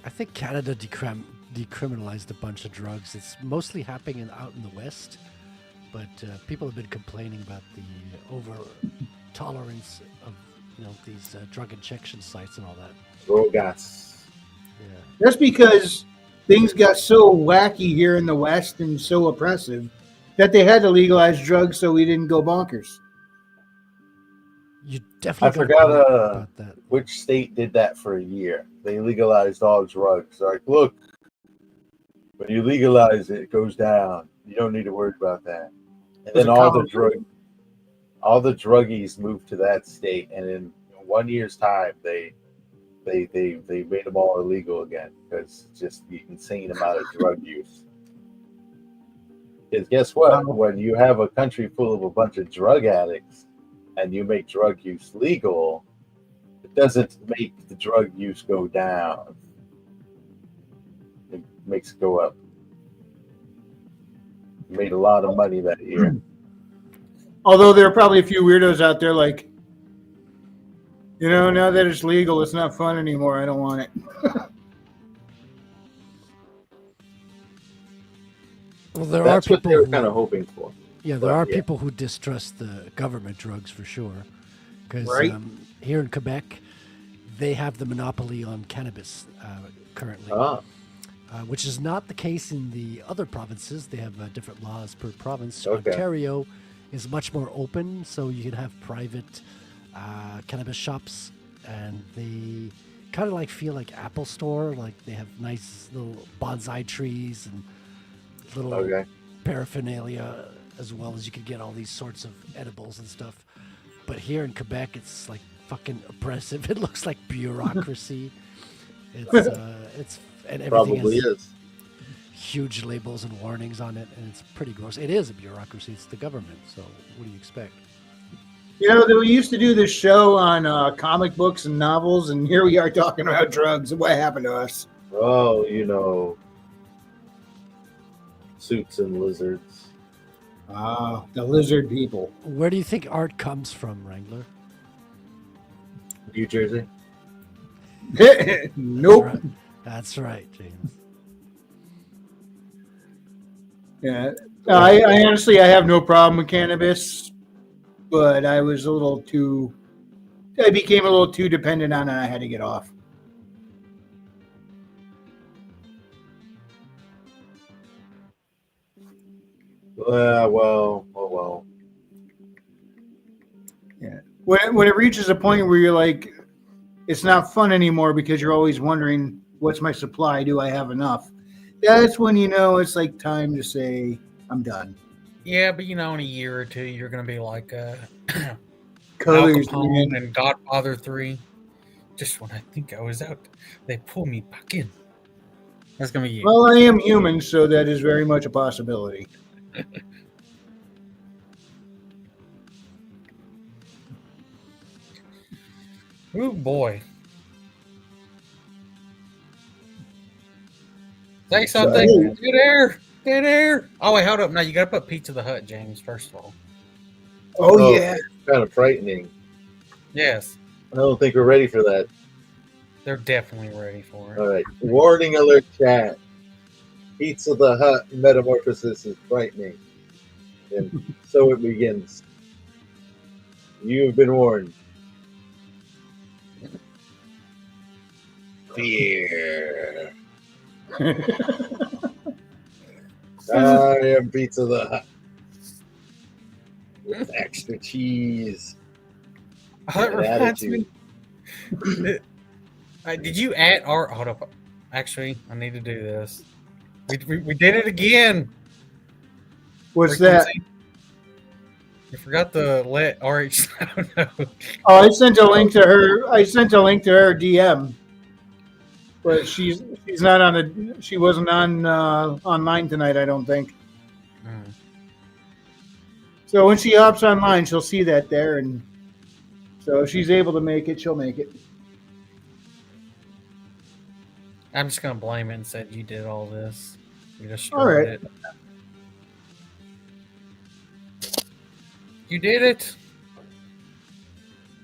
Speaker 3: I think Canada decriminalized a bunch of drugs. It's mostly happening out in the West, but people have been complaining about the over tolerance of these drug injection sites and all that.
Speaker 4: Rogas.
Speaker 3: Yeah.
Speaker 1: That's because things got so wacky here in the West and so oppressive that they had to legalize drugs so we didn't go bonkers.
Speaker 3: You definitely
Speaker 4: I
Speaker 3: got a
Speaker 4: forgot,
Speaker 3: point
Speaker 4: uh,
Speaker 3: about that.
Speaker 4: Which state did that for a year? They legalized all drugs. Like, look, when you legalize it, it goes down. You don't need to worry about that. And
Speaker 1: Was
Speaker 4: then
Speaker 1: it Colorado?
Speaker 4: all the druggies moved to that state, and in 1 year's time, they made them all illegal again because it's just the insane amount of drug use. Because guess what?
Speaker 1: Wow.
Speaker 4: When you have a country full of a bunch of drug addicts and you make drug use legal, it doesn't make the drug use go down. It makes it go up. Made a lot of money that year.
Speaker 1: Although there are probably a few weirdos out there like, now that it's legal, it's not fun anymore. I don't want it.
Speaker 3: Well, there
Speaker 4: That's
Speaker 3: are
Speaker 4: what
Speaker 3: people
Speaker 4: they were
Speaker 3: who,
Speaker 4: kind of hoping for.
Speaker 3: yeah, there
Speaker 4: but,
Speaker 3: are
Speaker 4: yeah.
Speaker 3: people who distrust the government drugs for sure. Because
Speaker 1: Right.
Speaker 3: Here in Quebec, they have the monopoly on cannabis currently.
Speaker 4: Ah,
Speaker 3: Which is not the case in the other provinces. They have different laws per province.
Speaker 4: Okay.
Speaker 3: Ontario is much more open, so you can have private cannabis shops, and they kind of feel like Apple Store. Like they have nice little bonsai trees and little
Speaker 4: okay.
Speaker 3: paraphernalia, as well as you could get all these sorts of edibles and stuff. But here in Quebec, it's like fucking oppressive. It looks like bureaucracy. It's and everything
Speaker 4: Probably
Speaker 3: has
Speaker 4: is.
Speaker 3: huge labels and warnings on it, and it's pretty gross. It is a bureaucracy. It's the government. So what do you expect?
Speaker 1: We used to do this show on comic books and novels, and here we are talking about drugs. What happened to us?
Speaker 4: Oh, suits and lizards.
Speaker 1: The lizard people.
Speaker 3: Where do you think art comes from, Wrangler?
Speaker 4: New Jersey.
Speaker 1: Nope.
Speaker 3: That's right, That's right, James.
Speaker 1: Yeah, I honestly I have no problem with cannabis, but I became a little too dependent on it. I had to get off.
Speaker 4: Well.
Speaker 1: Yeah, when it reaches a point where you're like, it's not fun anymore because you're always wondering, what's my supply? Do I have enough? That's when it's like time to say I'm done.
Speaker 2: Yeah, but in a year or two, you're gonna be like Al
Speaker 1: Colors,
Speaker 2: Capone
Speaker 1: man.
Speaker 2: and Godfather 3. Just when I think I was out, they pull me back in. That's gonna be you.
Speaker 1: Well, I am human, so that is very much a possibility.
Speaker 2: Oh boy. Say something. Dead air. Dead air. Oh wait, hold up. No, you gotta put Pizza the Hut, James, first of all.
Speaker 1: Oh yeah.
Speaker 4: Kind of frightening.
Speaker 2: Yes.
Speaker 4: I don't think we're ready for that.
Speaker 2: They're definitely ready for it.
Speaker 4: All right. Warning alert, chat. Pizza the Hut metamorphosis is frightening. And so it begins. You've been warned. Fear. I am Pizza the Hut. With extra cheese.
Speaker 2: That
Speaker 4: and
Speaker 2: reminds me.
Speaker 4: attitude.
Speaker 2: Did you add our hold up? Actually, I need to do this. We did it again.
Speaker 1: What's that?
Speaker 2: You forgot to let RH. I don't know.
Speaker 1: Oh, I sent a link to her. I sent a link to her DM, but she's not on the. She wasn't on online tonight. I don't think.
Speaker 2: Hmm.
Speaker 1: So when she hops online, she'll see that there, and so if she's able to make it, she'll make it.
Speaker 2: I'm just gonna blame it and said you did all this. You just
Speaker 1: All right.
Speaker 2: it. You did it.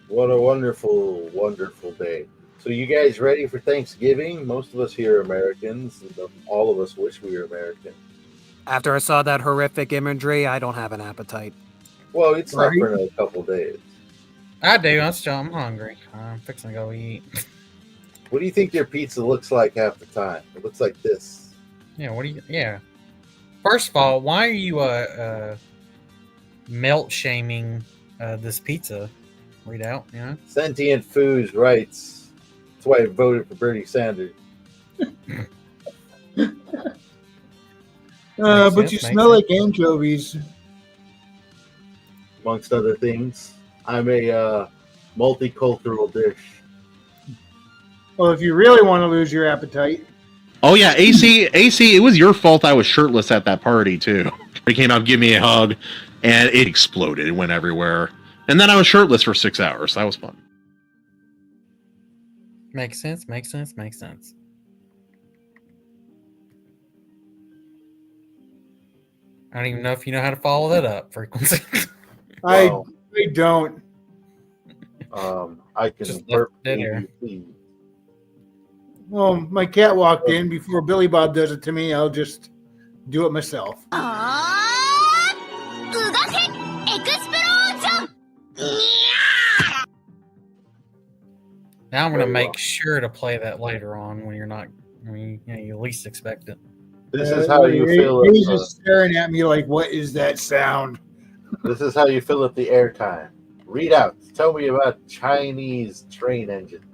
Speaker 4: What a wonderful, wonderful day. So you guys ready for Thanksgiving? Most of us here are Americans. And all of us wish we were American.
Speaker 5: After I saw that horrific imagery, I don't have an appetite.
Speaker 4: Well, it's not
Speaker 1: Right.
Speaker 4: for another couple days.
Speaker 2: I do. I'm hungry. I'm fixing to go eat.
Speaker 4: What do you think your pizza looks like half the time? It looks like this.
Speaker 2: Yeah. What do you? Yeah. First of all, why are you melt shaming this pizza? read out. You know.
Speaker 4: Sentient Foos writes, that's why I voted for Bernie Sanders.
Speaker 1: But
Speaker 2: sense,
Speaker 1: you
Speaker 2: makes
Speaker 1: smell
Speaker 2: sense.
Speaker 1: like anchovies.
Speaker 4: Amongst other things, I'm a multicultural dish.
Speaker 1: Well, if you really want to lose your appetite,
Speaker 7: Oh yeah, AC, it was your fault I was shirtless at that party too. He came out, give me a hug, and it exploded. It went everywhere. And then I was shirtless for 6 hours. That was fun.
Speaker 2: Makes sense. Makes sense. Makes sense. I don't even know if you know how to follow that up. Frequency.
Speaker 4: Well,
Speaker 1: I don't.
Speaker 4: I can
Speaker 2: Just
Speaker 4: burp
Speaker 2: left dead air.
Speaker 4: ABC.
Speaker 1: Well, my cat walked in before Billy Bob does it to me. I'll just do it myself.
Speaker 2: Now I'm gonna
Speaker 4: Very
Speaker 2: make
Speaker 4: well.
Speaker 2: sure to play that later on when you're not, when you least expect it.
Speaker 4: This is how you fill
Speaker 1: He's
Speaker 4: up.
Speaker 1: just staring at me like, "What is that sound?"
Speaker 4: This is how you fill up the airtime. Read out. Tell me about Chinese train engines.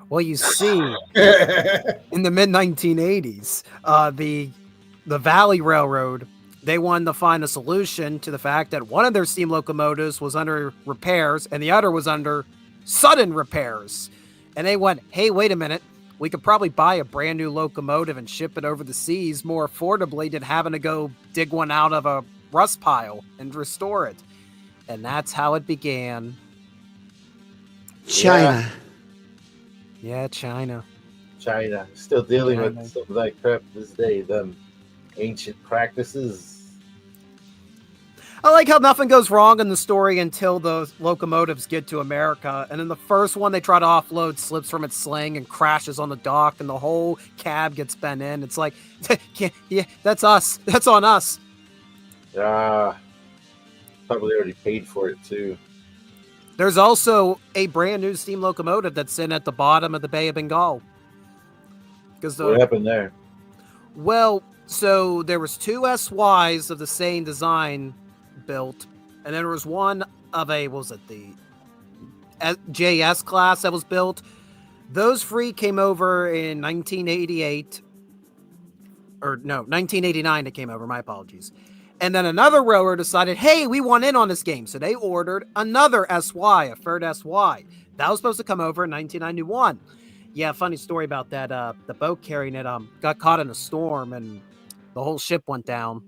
Speaker 5: Well, you see, in the mid 1980s, the Valley Railroad, they wanted to find a solution to the fact that one of their steam locomotives was under repairs and the other was under sudden repairs. And they went, hey, wait a minute. We could probably buy a brand new locomotive and ship it over the seas more affordably than having to go dig one out of a rust pile and restore it. And that's how it began.
Speaker 4: China.
Speaker 5: Yeah, China.
Speaker 4: China. Still dealing
Speaker 5: China.
Speaker 4: with some of that crap this day. Them ancient practices.
Speaker 5: I like how nothing goes wrong in the story until the locomotives get to America. And in the first one, they try to offload, slips from its sling and crashes on the dock, and the whole cab gets bent in. It's like, yeah, that's us. That's on us.
Speaker 4: Probably already paid for it too.
Speaker 5: There's also a brand new steam locomotive that's sitting at the bottom of the Bay of Bengal. Because
Speaker 4: What happened there?
Speaker 5: Well, so there was two SYs of the same design built, and then there was one of a, what was it, the JS class that was built. Those three came over in 1988, or no, 1989 it came over, my apologies. And then another railroad decided, hey, we want in on this game. So they ordered another SY, a third SY. That was supposed to come over in 1991. Yeah, funny story about that. The boat carrying it got caught in a storm and the whole ship went down.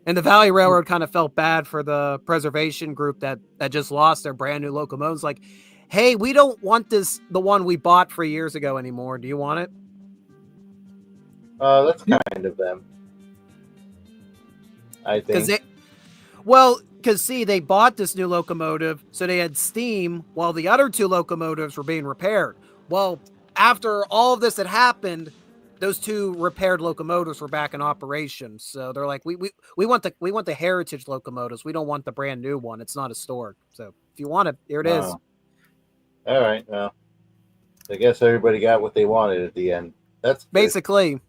Speaker 5: And the Valley Railroad kind of felt bad for the preservation group that just lost their brand new locomotives. Like, hey, we don't want the one we bought 3 years ago anymore. Do you want it?
Speaker 4: That's kind of them. I think.
Speaker 5: Because see, they bought this new locomotive, so they had steam while the other two locomotives were being repaired. Well, after all of this had happened, those two repaired locomotives were back in operation. So they're like, we want the heritage locomotives. We don't want the brand new one. It's not historic. So if you want it, here it is.
Speaker 4: Oh. All right. Well, I guess everybody got what they wanted at the end. That's good.
Speaker 5: Basically.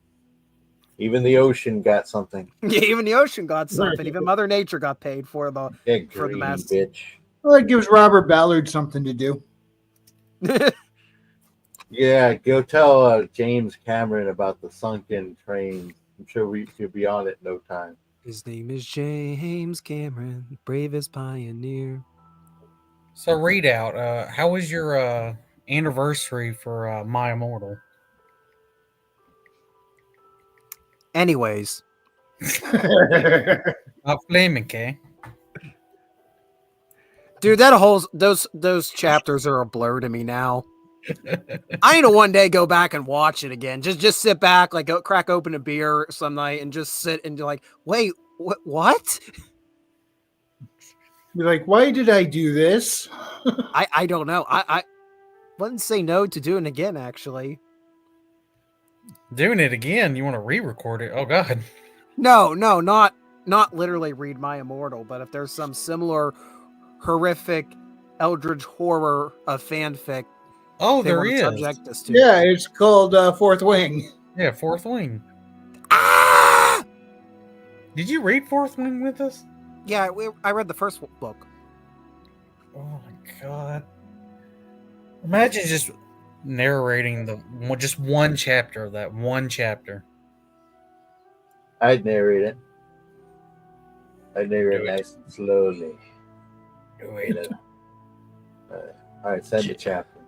Speaker 4: Even the ocean got something.
Speaker 5: Yeah, even the ocean got something. Even Mother Nature got paid for the for the mess.
Speaker 4: Bitch.
Speaker 1: Well, it gives Robert Ballard something to do.
Speaker 4: Yeah, go tell James Cameron about the sunken train. I'm sure we could be on it in no time.
Speaker 5: His name is James Cameron, bravest pioneer.
Speaker 2: So read out. How was your anniversary for My Immortal?
Speaker 5: Anyways,
Speaker 2: Not flaming, okay?
Speaker 5: dude, that whole those chapters are a blur to me now. I need to one day go back and watch it again. Just sit back, like go crack open a beer some night and just sit and be like, wait, what?
Speaker 1: You're like, why did I do this?
Speaker 5: I don't know. I wouldn't say no to doing it again, actually.
Speaker 2: Doing it again? You want to re-record it? Oh God!
Speaker 5: No, not literally read My Immortal, but if there's some similar horrific eldritch horror of fanfic,
Speaker 2: Oh,
Speaker 5: they
Speaker 2: there
Speaker 5: want to
Speaker 2: is.
Speaker 5: subject us to.
Speaker 1: Yeah, it's called Fourth Wing.
Speaker 2: Yeah, Fourth Wing.
Speaker 5: Ah!
Speaker 2: Did you read Fourth Wing with us?
Speaker 5: Yeah, I read the first book.
Speaker 2: Oh my god! Imagine just narrating just one chapter of that one chapter.
Speaker 4: I'd narrate it. I'd narrate
Speaker 2: Do
Speaker 4: it
Speaker 2: it.
Speaker 4: nice and slowly.
Speaker 2: Do it.
Speaker 4: All right, send the chapter.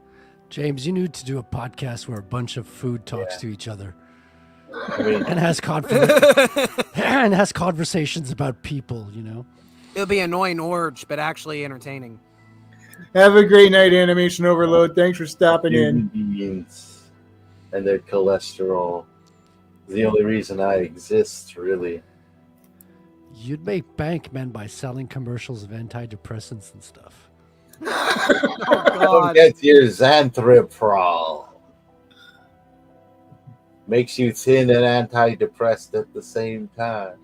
Speaker 3: James, you need to do a podcast where a bunch of food talks to each other
Speaker 4: I mean,
Speaker 3: and has conversations about people. You know.
Speaker 5: It'll be annoying Orge, but actually entertaining.
Speaker 1: Have a great night, Animation Overload. Thanks for stopping in.
Speaker 4: human beings and their cholesterol is the only reason I exist, really.
Speaker 3: You'd make bank, man, by selling commercials of antidepressants and stuff.
Speaker 5: Oh
Speaker 4: Don't
Speaker 5: God.
Speaker 4: get your Xanthroprol. Makes you thin and antidepressed at the same time.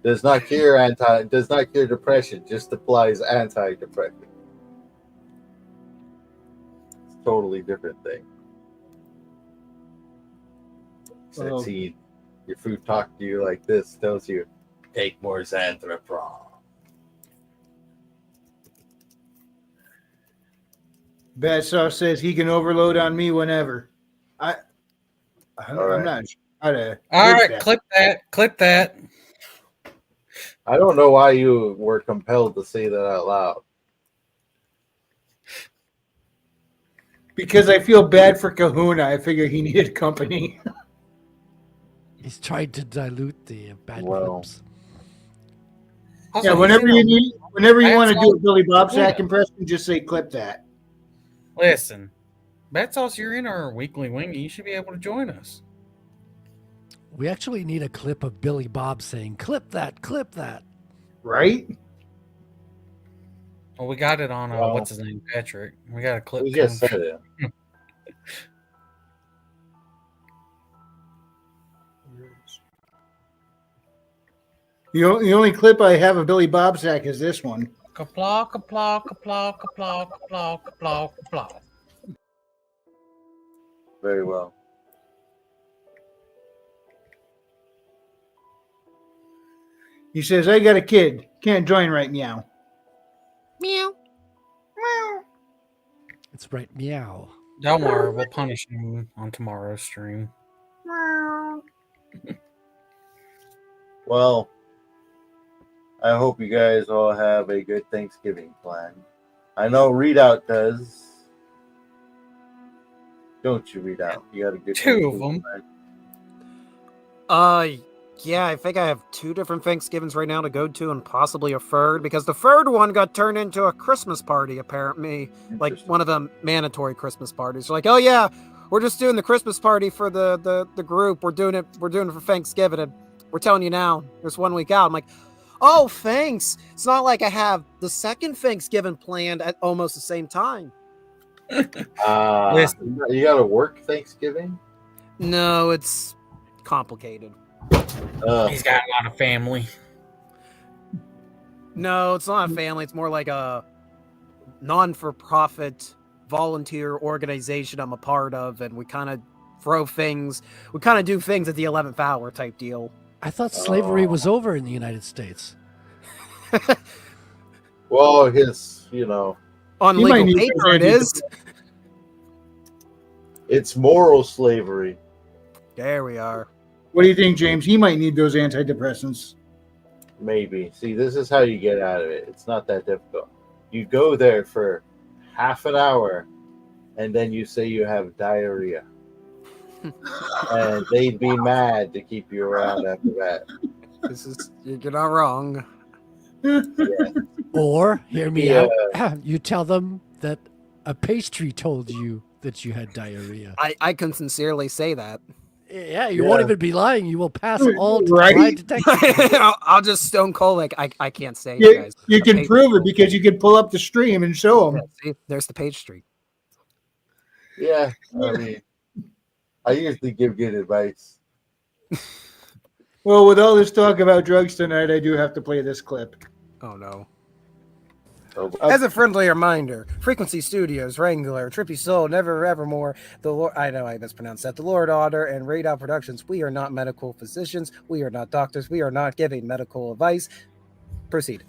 Speaker 4: Does not cure depression, just applies antidepressant. It's a totally different thing.
Speaker 1: Well-
Speaker 4: See, your food talk to you like this, tells you, take more Xanthroprol.
Speaker 1: Bad Sauce says he can overload on me whenever.
Speaker 4: All
Speaker 1: I'm
Speaker 4: right.
Speaker 1: not sure how to.
Speaker 2: All
Speaker 1: use
Speaker 2: right,
Speaker 1: that.
Speaker 2: clip that. Clip that.
Speaker 4: I don't know why you were compelled to say that out loud.
Speaker 1: Because I feel bad for Kahuna. I figure he needed company.
Speaker 3: He's trying to dilute the bad
Speaker 4: Well.
Speaker 3: clips.
Speaker 2: Also,
Speaker 1: Yeah, whenever you need, whenever you
Speaker 2: That's
Speaker 1: want to do
Speaker 2: all-
Speaker 1: a Billy Bob Sack
Speaker 2: Yeah.
Speaker 1: impression, just say clip that.
Speaker 2: listen, Bad Sauce, you're in our weekly wingy. You should be able to join us.
Speaker 3: We actually need a clip of Billy Bob saying, clip that, clip that.
Speaker 1: Right?
Speaker 2: Well, we got it on
Speaker 4: Well-
Speaker 2: what's his name, Patrick. We got a clip.
Speaker 4: We just
Speaker 2: coming.
Speaker 4: said it.
Speaker 1: The only clip I have of Billy Bob Sack is this one.
Speaker 2: Kapla, kapla, kapla, kapla, kapla, kapla, kapla.
Speaker 4: Very well.
Speaker 1: He says, I got a kid. Can't join right now.
Speaker 5: Meow.
Speaker 3: It's right, meow.
Speaker 2: Don't worry, we'll punish him on tomorrow's stream.
Speaker 4: Well, I hope you guys all have a good Thanksgiving plan. I know Readout does. Don't you, Readout? You got a good
Speaker 2: Two of
Speaker 4: Thanksgiving
Speaker 2: them.
Speaker 4: plan?
Speaker 5: Yeah, I think I have 2 different Thanksgivings right now to go to and possibly a third because the third one got turned into a Christmas party, apparently. Like
Speaker 4: Interesting.
Speaker 5: one of the mandatory Christmas parties. They're like, oh yeah, we're just doing the Christmas party for the group. We're doing it for Thanksgiving. And we're telling you now, there's 1 week out. I'm like, oh, thanks. It's not like I have the second Thanksgiving planned at almost the same time.
Speaker 2: Listen.
Speaker 4: You got to work Thanksgiving?
Speaker 5: No, it's complicated.
Speaker 2: He's got a lot of family.
Speaker 5: No, it's not a family. It's more like a non-for-profit volunteer organization I'm a part of, and we kind of throw things. We kind of do things at the 11th hour type deal.
Speaker 3: I thought slavery was over in the United States.
Speaker 4: Well, his,
Speaker 5: On
Speaker 1: You might
Speaker 5: legal
Speaker 1: need
Speaker 5: paper,
Speaker 1: some
Speaker 5: it is.
Speaker 4: it's moral slavery.
Speaker 5: There we are.
Speaker 1: What do you think, James? He might need those antidepressants.
Speaker 4: Maybe. See, this is how you get out of it. It's not that difficult. You go there for half an hour, and then you say you have diarrhea. And they'd be mad to keep you around after that.
Speaker 5: You're not wrong.
Speaker 3: Or, hear me
Speaker 4: Yeah.
Speaker 3: out, you tell them that a pastry told you that you had diarrhea.
Speaker 5: I can sincerely say that.
Speaker 3: Yeah, you won't
Speaker 4: Yeah.
Speaker 3: even be lying. You will pass all to
Speaker 1: Right?
Speaker 3: lie detector.
Speaker 5: I'll just stone cold like I can't say it,
Speaker 1: You,
Speaker 5: guys.
Speaker 1: you
Speaker 5: A
Speaker 1: can
Speaker 5: page-
Speaker 1: prove it because you can pull up the stream and show them.
Speaker 5: See, there's the page streak.
Speaker 4: Yeah, I mean, I usually give good advice.
Speaker 1: Well, with all this talk about drugs tonight, I do have to play this clip.
Speaker 5: Oh no.
Speaker 4: So,
Speaker 5: As a friendly reminder, Frequency Studios, Wrangler, Trippy Soul, Never Evermore, the Lord, I know I mispronounced that, the Lord Otter, and Radar Productions. We are not medical physicians. We are not doctors. We are not giving medical advice. Proceed.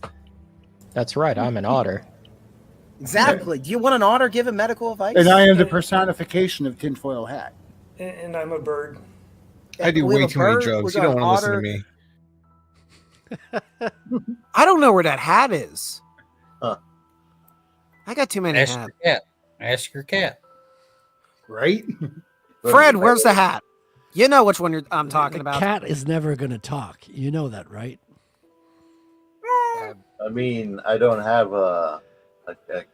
Speaker 8: That's right, I'm an otter.
Speaker 5: Exactly. Do you want an otter giving medical advice?
Speaker 1: And I am the personification of tinfoil hat.
Speaker 8: And I'm a bird.
Speaker 9: I do
Speaker 5: We have
Speaker 9: way
Speaker 5: a
Speaker 9: too many
Speaker 5: bird,
Speaker 9: drugs.
Speaker 5: we
Speaker 9: You
Speaker 5: got
Speaker 9: don't
Speaker 5: an
Speaker 9: want to listen to
Speaker 5: otter.
Speaker 9: me.
Speaker 5: I don't know where that hat is.
Speaker 4: Huh.
Speaker 5: I got too many
Speaker 2: Ask
Speaker 5: hats.
Speaker 2: your cat. Ask your cat.
Speaker 1: Right?
Speaker 5: Fred, where's the hat? You know which one I'm talking
Speaker 3: the
Speaker 5: about.
Speaker 3: cat is never going to talk. You know that, right?
Speaker 4: I mean, I don't have a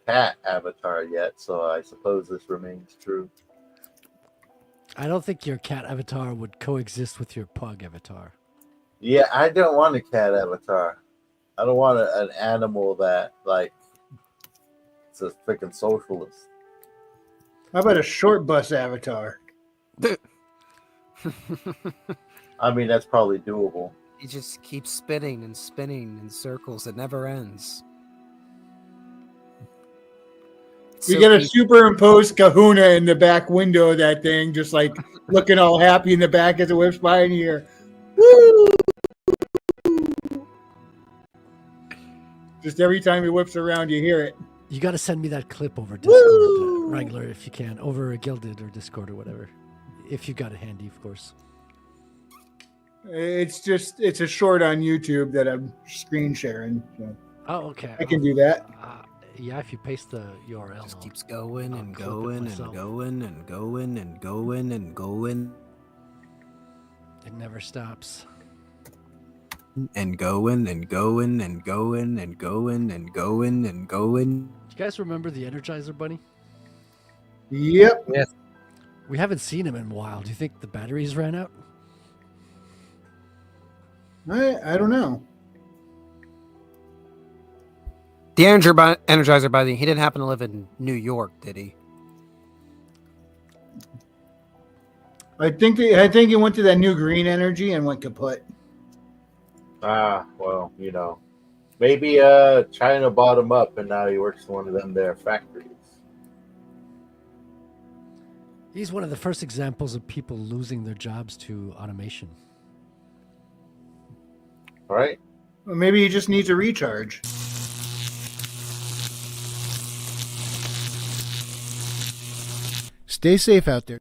Speaker 4: cat avatar yet, so I suppose this remains true.
Speaker 3: I don't think your cat avatar would coexist with your pug avatar.
Speaker 4: Yeah, I don't want a cat avatar. I don't want an animal that, like, it's a freaking socialist.
Speaker 1: How about a short bus avatar?
Speaker 4: I mean, that's probably doable.
Speaker 5: He just keeps spinning and spinning in circles. It never ends. It's
Speaker 1: You
Speaker 5: so
Speaker 1: get a
Speaker 5: peaceful.
Speaker 1: superimposed kahuna in the back window of that thing, just like looking all happy in the back as it whips by and you hear, woo! Just every time he whips around, you hear it.
Speaker 3: You got to send me that clip over Discord,
Speaker 1: Woo!
Speaker 3: regular if you can, over Gilded or Discord or whatever, if you got it handy, of course.
Speaker 1: It's a short on YouTube that I'm screen sharing. So
Speaker 3: Oh, okay.
Speaker 1: I can do that.
Speaker 3: Yeah, if you paste the URL.
Speaker 5: Just keeps going
Speaker 3: I'll
Speaker 5: and
Speaker 3: clip it
Speaker 5: going and
Speaker 3: myself.
Speaker 5: going and going and going and going
Speaker 3: It never stops.
Speaker 5: and going and going and going and going and going and going.
Speaker 3: Do you guys remember the Energizer Bunny?
Speaker 1: Yep.
Speaker 3: We haven't seen him in a while. Do you think the batteries ran out?
Speaker 1: I don't know.
Speaker 5: The Energizer Bunny, he didn't happen to live in New York, did he?
Speaker 1: I think he went to that new green energy and went kaput.
Speaker 4: Ah, well, you know. Maybe China bought him up and now he works in one of them there factories.
Speaker 3: He's one of the first examples of people losing their jobs to automation.
Speaker 4: All right?
Speaker 1: Or maybe he just needs a recharge. Stay safe out there.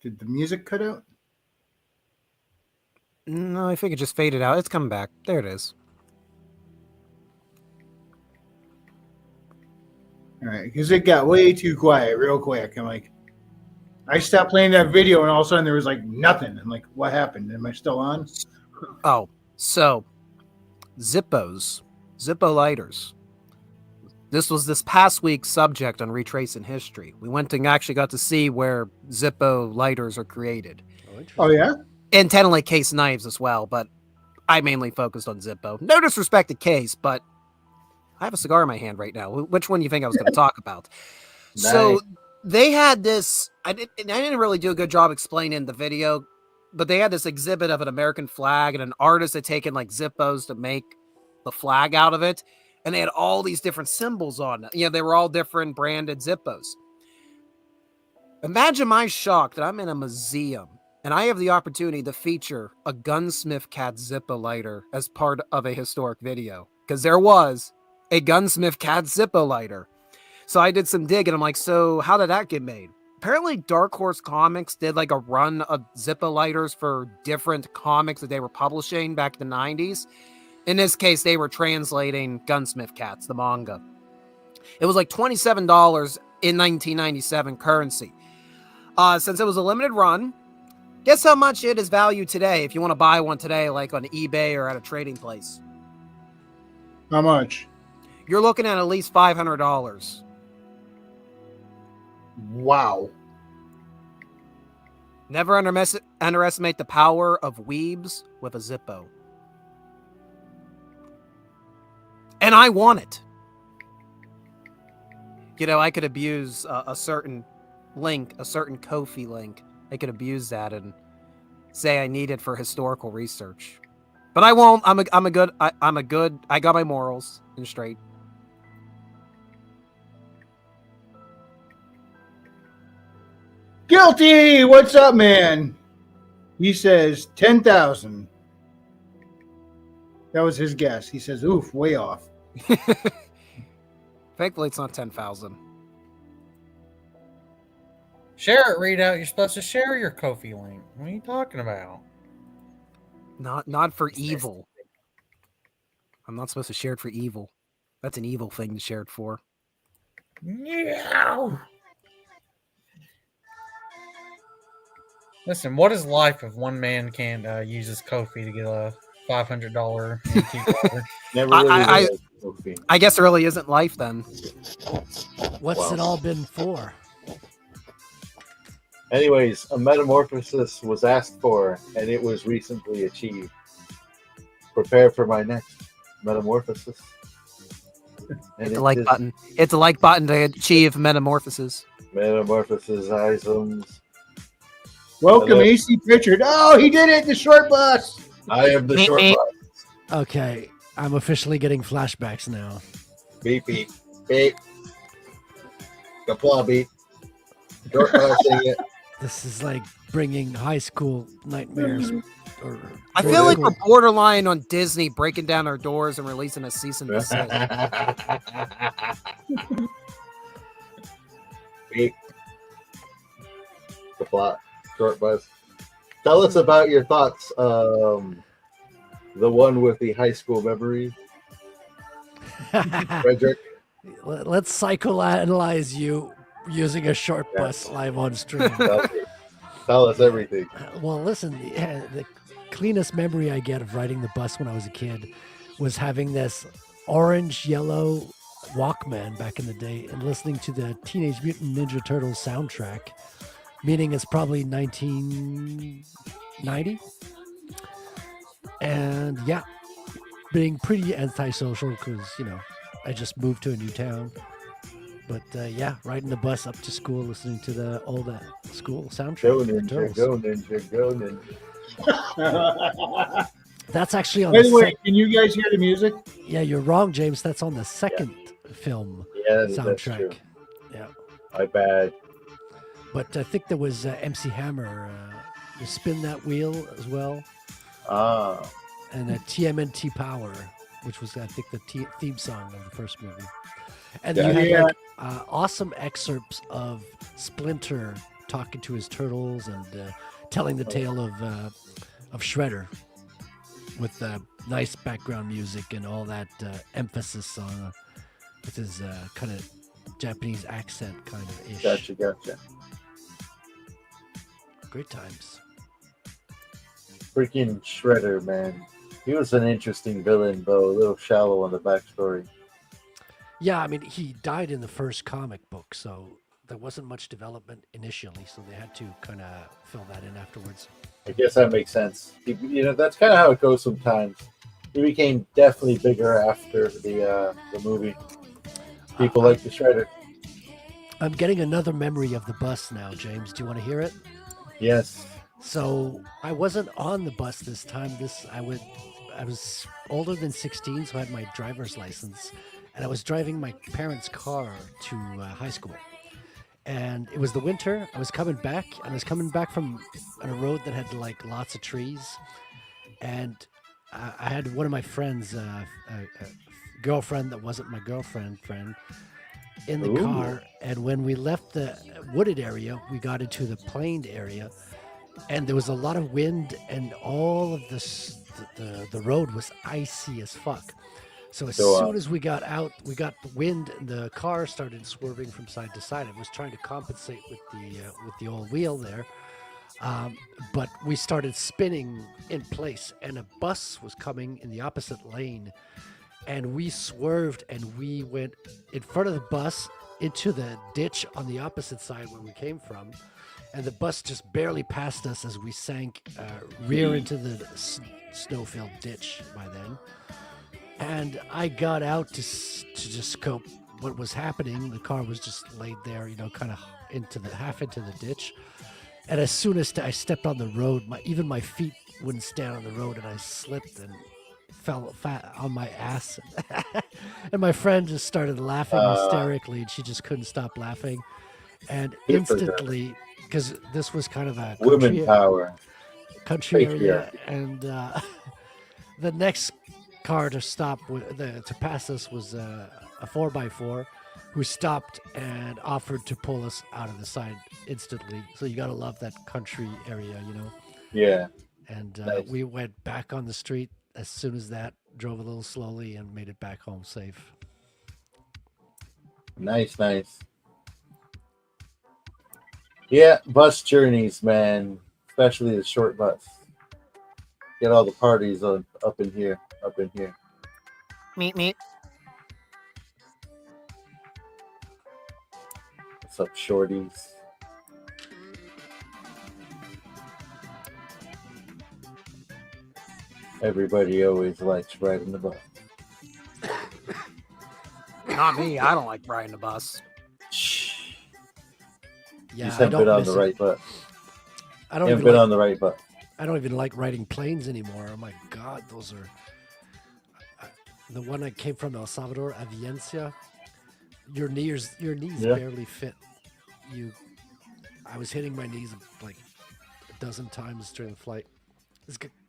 Speaker 1: Did the music cut out?
Speaker 5: No, I think it just faded out. It's coming back. There it is.
Speaker 1: All right, because it got way too quiet real quick. I'm like, I stopped playing that video, and all of a sudden there was like nothing. I'm like, what happened? Am I still on?
Speaker 5: Oh, so Zippo lighters. This was this past week's subject on Retracing History. We went and actually got to see where Zippo lighters are created.
Speaker 1: Oh yeah.
Speaker 5: And Tenley case knives as well, but I mainly focused on Zippo. No disrespect to Case, but I have a cigar in my hand right now. Which one do you think I was going to talk about? So
Speaker 4: Nice.
Speaker 5: they had this. I didn't really do a good job explaining the video, but they had this exhibit of an American flag, and an artist had taken like Zippos to make the flag out of it, and they had all these different symbols on it. You know, they were all different branded Zippos. Imagine my shock that I'm in a museum and I have the opportunity to feature a Gunsmith Cat Zippo lighter as part of a historic video, because there was a Gunsmith Cat Zippo lighter. So I did some digging. I'm like, so how did that get made? Apparently Dark Horse Comics did like a run of Zippo lighters for different comics that they were publishing back in the 90s. In this case, they were translating Gunsmith Cats, the manga. It was like $27 in 1997 currency. Since it was a limited run, guess how much it is valued today if you want to buy one today, like on eBay or at a trading place?
Speaker 1: How much?
Speaker 5: You're looking at least $500.
Speaker 1: Wow.
Speaker 5: Never underestimate the power of weebs with a Zippo. And I want it. You know, I could abuse a certain link, a certain Ko-fi link. I could abuse that and say I need it for historical research. But I won't. I got my morals in straight.
Speaker 1: Guilty. What's up, man? He says 10,000. That was his guess. He says, "Oof, way off."
Speaker 5: Thankfully, it's not 10,000.
Speaker 2: Share it, Readout. You're supposed to share your Kofi link. What are you talking about?
Speaker 5: Not for evil. I'm not supposed to share it for evil. That's an evil thing to share it for.
Speaker 2: Yeah. Listen, what is life if one man can't use his Kofi to get a $500 antique leather?
Speaker 4: Never
Speaker 5: I-
Speaker 4: really
Speaker 5: I-
Speaker 4: realized Kofi.
Speaker 5: I guess it really isn't life then.
Speaker 3: What's it all been for?
Speaker 4: Anyways, a metamorphosis was asked for, and it was recently achieved. Prepare for my next metamorphosis. And
Speaker 5: It's a like button. It's a like button to achieve metamorphosis.
Speaker 4: Metamorphosis items.
Speaker 1: Welcome,
Speaker 4: Hello.
Speaker 1: AC Pritchard. Oh, he did it. The short bus.
Speaker 4: I am the short
Speaker 5: Beep,
Speaker 4: bus.
Speaker 3: Okay, I'm officially getting flashbacks now.
Speaker 4: Beep beep beep. Kapla beep. Short bus it.
Speaker 3: This is like bringing high school nightmares. Or
Speaker 5: I
Speaker 3: grade
Speaker 5: feel like
Speaker 3: school-
Speaker 5: we're borderline on Disney breaking down our doors and releasing a cease and desist.
Speaker 4: Beep. Kapla. Short bus. Tell us about your thoughts. The one with the high school memory, Frederick.
Speaker 3: Let's psychoanalyze you using a short bus live on stream.
Speaker 4: Tell us everything.
Speaker 3: Well, listen, the cleanest memory I get of riding the bus when I was a kid was having this orange yellow Walkman back in the day and listening to the Teenage Mutant Ninja Turtles soundtrack, meaning it's probably 1990. And yeah, being pretty antisocial because, you know, I just moved to a new town. But yeah, riding the bus up to school, listening to the old school soundtrack.
Speaker 4: Go
Speaker 3: of the
Speaker 4: ninja,
Speaker 3: Turtles.
Speaker 4: go ninja, go ninja.
Speaker 3: That's actually on
Speaker 1: By
Speaker 3: the
Speaker 1: the way,
Speaker 3: sec-
Speaker 1: can you guys hear the music?
Speaker 3: Yeah, you're wrong, James. That's on the second film
Speaker 4: Yeah, that's true.
Speaker 3: soundtrack. Yeah,
Speaker 4: My bad.
Speaker 3: but I think there was MC Hammer, the Spin That Wheel as well,
Speaker 4: Ah,
Speaker 3: and TMNT Power, which was I think the theme song of the first movie. And then you had
Speaker 1: Yeah.
Speaker 3: like awesome excerpts of Splinter talking to his turtles and telling the tale of Shredder with nice background music and all that emphasis on with his kind of Japanese accent kind of ish.
Speaker 4: gotcha.
Speaker 3: Great times.
Speaker 4: Freaking Shredder, man. He was an interesting villain, though. A little shallow on the backstory.
Speaker 3: Yeah, I mean, he died in the first comic book, so there wasn't much development initially, so they had to kind of fill that in afterwards.
Speaker 4: I guess that makes sense. You know, that's kind of how it goes sometimes. He became definitely bigger after the movie. People like the Shredder.
Speaker 3: I'm getting another memory of the bus now, James. Do you want to hear it?
Speaker 4: Yes.
Speaker 3: So I wasn't on the bus this time. I was older than 16, so I had my driver's license, and I was driving my parents' car to high school. And it was the winter. I was coming back, and I was coming back from on a road that had like lots of trees, and I had one of my friends, a girlfriend that wasn't my girlfriend, in the
Speaker 4: Ooh.
Speaker 3: car. And when we left the wooded area, we got into the planed area, and there was a lot of wind, and all of the road was icy as fuck. So as
Speaker 4: So,
Speaker 3: soon as we got out, we got the wind, and the car started swerving from side to side. It was trying to compensate with the old wheel there, but we started spinning in place, and a bus was coming in the opposite lane, and we swerved, and we went in front of the bus into the ditch on the opposite side where we came from, and the bus just barely passed us as we sank rear into the snow-filled ditch by then. And I got out to just scope what was happening. The car was just laid there, you know, kind of half into the ditch. And as soon as I stepped on the road, even my feet wouldn't stand on the road, and I slipped and fell fat on my ass. And my friend just started laughing hysterically, and she just couldn't stop laughing. And
Speaker 4: Good for her.
Speaker 3: instantly, because this was kind of a
Speaker 4: Women power.
Speaker 3: country
Speaker 4: Patriarchy.
Speaker 3: area, and the next car to stop to pass us was a 4x4 who stopped and offered to pull us out of the side instantly. So you got to love that country area, you know.
Speaker 4: Yeah.
Speaker 3: And
Speaker 4: Nice.
Speaker 3: we went back on the street as soon as that, drove a little slowly, and made it back home safe.
Speaker 4: Nice. Yeah, bus journeys, man. Especially the short bus. Get all the parties up in here.
Speaker 5: Meet.
Speaker 4: What's up, shorties? Everybody always likes riding the bus.
Speaker 5: Not me. I don't like riding the bus.
Speaker 4: Shh.
Speaker 3: Yeah,
Speaker 4: You
Speaker 3: I
Speaker 4: haven't
Speaker 3: don't
Speaker 4: been on
Speaker 3: miss
Speaker 4: the
Speaker 3: it.
Speaker 4: right bus.
Speaker 3: I
Speaker 4: You
Speaker 3: don't
Speaker 4: haven't
Speaker 3: even
Speaker 4: been
Speaker 3: like,
Speaker 4: on the right bus.
Speaker 3: I don't even like riding planes anymore. Oh my God, those are the one I came from El Salvador, Aviencia. Your knees
Speaker 4: Yeah.
Speaker 3: barely fit you. I was hitting my knees like a dozen times during the flight.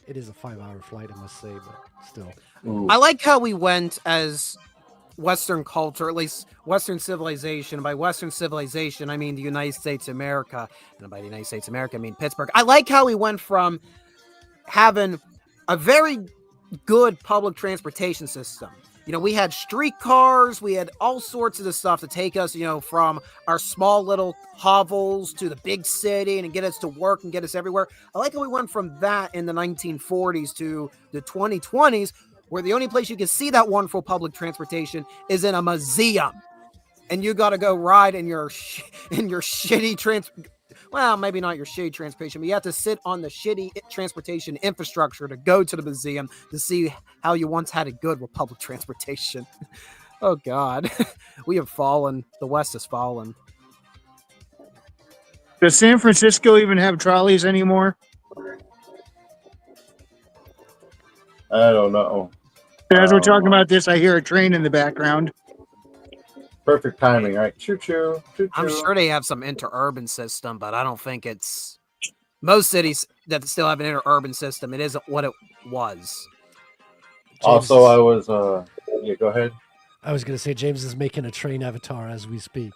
Speaker 3: It is a 5-hour flight, I must say, but still.
Speaker 4: Ooh.
Speaker 5: I like how we went as Western culture, at least Western civilization. By Western civilization, I mean the United States of America. And by the United States of America, I mean Pittsburgh. I like how we went from having a very good public transportation system. You know, we had streetcars, we had all sorts of this stuff to take us, you know, from our small little hovels to the big city and get us to work and get us everywhere. I like how we went from that in the 1940s to the 2020s, where the only place you can see that wonderful public transportation is in a museum. And you got to go ride in your shitty well, maybe not your shitty transportation, but you have to sit on the shitty transportation infrastructure to go to the museum to see how you once had it good with public transportation. Oh, God. We have fallen. The West has fallen.
Speaker 1: Does San Francisco even have trolleys anymore?
Speaker 4: I don't know.
Speaker 1: As we're talking about this, I hear a train in the background.
Speaker 4: Perfect timing, right? Choo choo.
Speaker 5: I'm sure they have some interurban system, but I don't think it's most cities that still have an interurban system. It isn't what it was.
Speaker 4: Also, I was yeah, go ahead.
Speaker 3: I was going to say James is making a train avatar as we speak.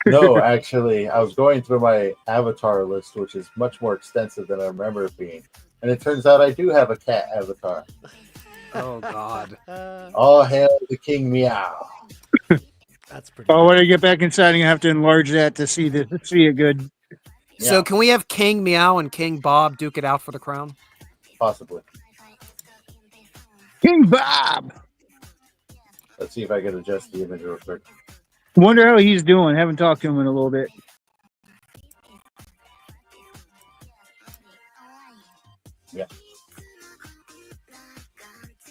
Speaker 4: No, actually, I was going through my avatar list, which is much more extensive than I remember it being. And it turns out I do have a cat avatar.
Speaker 5: Oh, God.
Speaker 4: All hail the King Meow.
Speaker 3: That's pretty.
Speaker 1: Oh, when I get back inside, I'm gonna have to enlarge that to see it good.
Speaker 5: So
Speaker 4: Yeah.
Speaker 5: can we have King Meow and King Bob duke it out for the crown?
Speaker 4: Possibly.
Speaker 1: King Bob.
Speaker 4: Let's see if I can adjust the image real quick.
Speaker 1: Wonder how he's doing. Haven't talked to him in a little bit.
Speaker 4: Yeah.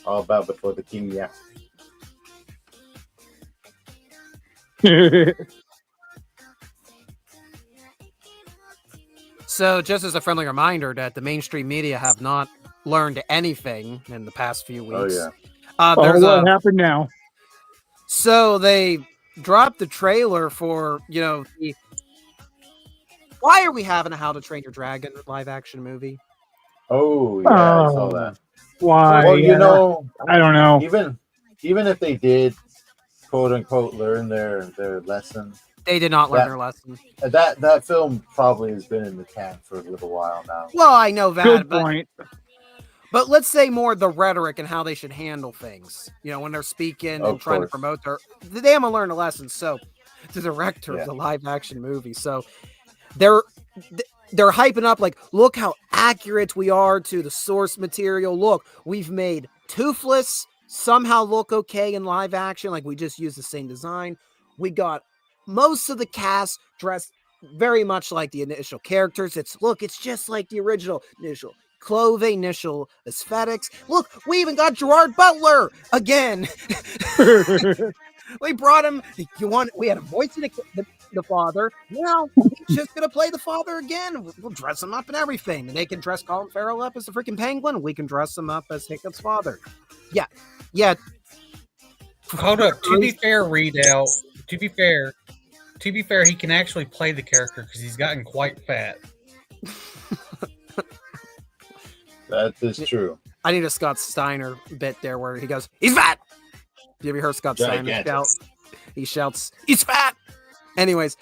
Speaker 4: All about before the King Meow.
Speaker 5: So just as a friendly reminder that the mainstream media have not learned anything in the past few
Speaker 4: Oh,
Speaker 5: weeks.
Speaker 4: yeah.
Speaker 5: There's
Speaker 1: what happened now?
Speaker 5: So they dropped the trailer for, why are we having a How to Train Your Dragon live action movie?
Speaker 4: Oh, yeah, I saw that.
Speaker 1: Why?
Speaker 4: Well, you know,
Speaker 1: I don't know.
Speaker 4: even if they did, quote unquote, learn their lesson,
Speaker 5: They did not learn
Speaker 4: That-
Speaker 5: their lesson.
Speaker 4: that film probably has been in the can for a little while now.
Speaker 5: Well, I know that,
Speaker 1: Good
Speaker 5: but,
Speaker 1: point.
Speaker 5: but let's say more the rhetoric and how they should handle things. When they're speaking and
Speaker 4: Of
Speaker 5: trying to
Speaker 4: course.
Speaker 5: promote they haven't learned a lesson. So the director
Speaker 4: Yeah.
Speaker 5: of the live action movie, so they're hyping up like, look how accurate we are to the source material. Look, we've made Toothless somehow look okay in live action. Like, we just used the same design. We got most of the cast dressed very much like the initial characters. It's just like the original. Initial clothing, initial aesthetics. Look, we even got Gerard Butler again. We brought him. We had a voice of the father. Now he's just gonna play the father again. We'll dress him up and everything. And they can dress Colin Farrell up as the freaking penguin. We can dress him up as Hiccup's father. Yeah.
Speaker 2: Hold up. To be fair, Readout. To be fair, he can actually play the character because he's gotten quite fat.
Speaker 4: That is true.
Speaker 5: I need a Scott Steiner bit there where he goes, "He's fat." You ever heard Scott Steiner
Speaker 4: Gigantic.
Speaker 5: shout? He shouts, "He's fat." Anyways,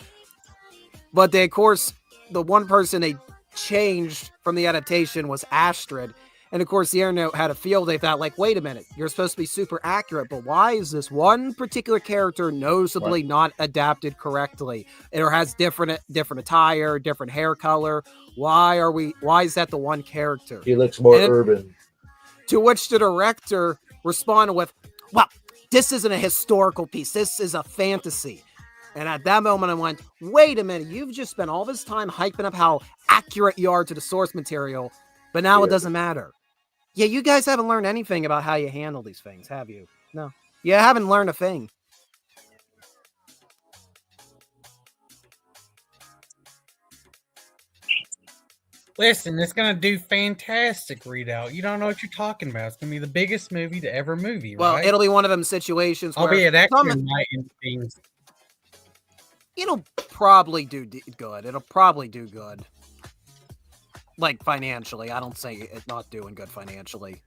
Speaker 5: but they, of course, the one person they changed from the adaptation was Astrid. And of course, the internet had a field. They thought, like, wait a minute, you're supposed to be super accurate, but why is this one particular character noticeably not adapted correctly? Or has different attire, different hair color? Why is that the one character?
Speaker 4: He looks more
Speaker 5: And-
Speaker 4: urban.
Speaker 5: To which the director responded with, "Well, this isn't a historical piece. This is a fantasy." And at that moment, I went, wait a minute, you've just spent all this time hyping up how accurate you are to the source material, but now it
Speaker 4: Yeah.
Speaker 5: doesn't matter. Yeah, you guys haven't learned anything about how you handle these things, have you? No. You haven't learned a thing.
Speaker 2: Listen, it's gonna do fantastic readout. You don't know what you're talking about. It's gonna be the biggest movie to ever movie,
Speaker 5: Well,
Speaker 2: right?
Speaker 5: it'll be one of them situations where
Speaker 2: Albeit actually
Speaker 5: some-
Speaker 2: might end up being
Speaker 5: it'll probably do good. It'll probably do good. Like financially. I don't say it's not doing good financially.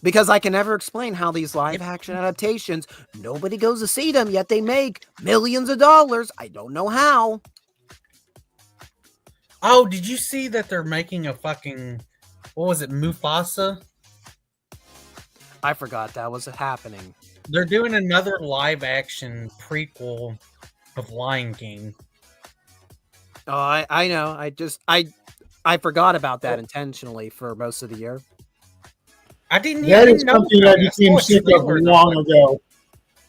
Speaker 5: Because I can never explain how these live action adaptations, nobody goes to see them, yet they make millions of dollars. I don't know how.
Speaker 2: Oh, did you see that they're making a fucking what was it, Mufasa?
Speaker 5: I forgot that was happening.
Speaker 2: They're doing another live action prequel of Lion King.
Speaker 5: Oh, I know. I forgot about that intentionally for most of the year.
Speaker 2: I didn't
Speaker 1: That
Speaker 2: even
Speaker 1: is
Speaker 2: know
Speaker 1: something
Speaker 2: that.
Speaker 1: I
Speaker 2: I
Speaker 1: became
Speaker 2: saw a
Speaker 1: sick of
Speaker 2: trailer and I was
Speaker 1: long
Speaker 2: like,
Speaker 1: ago.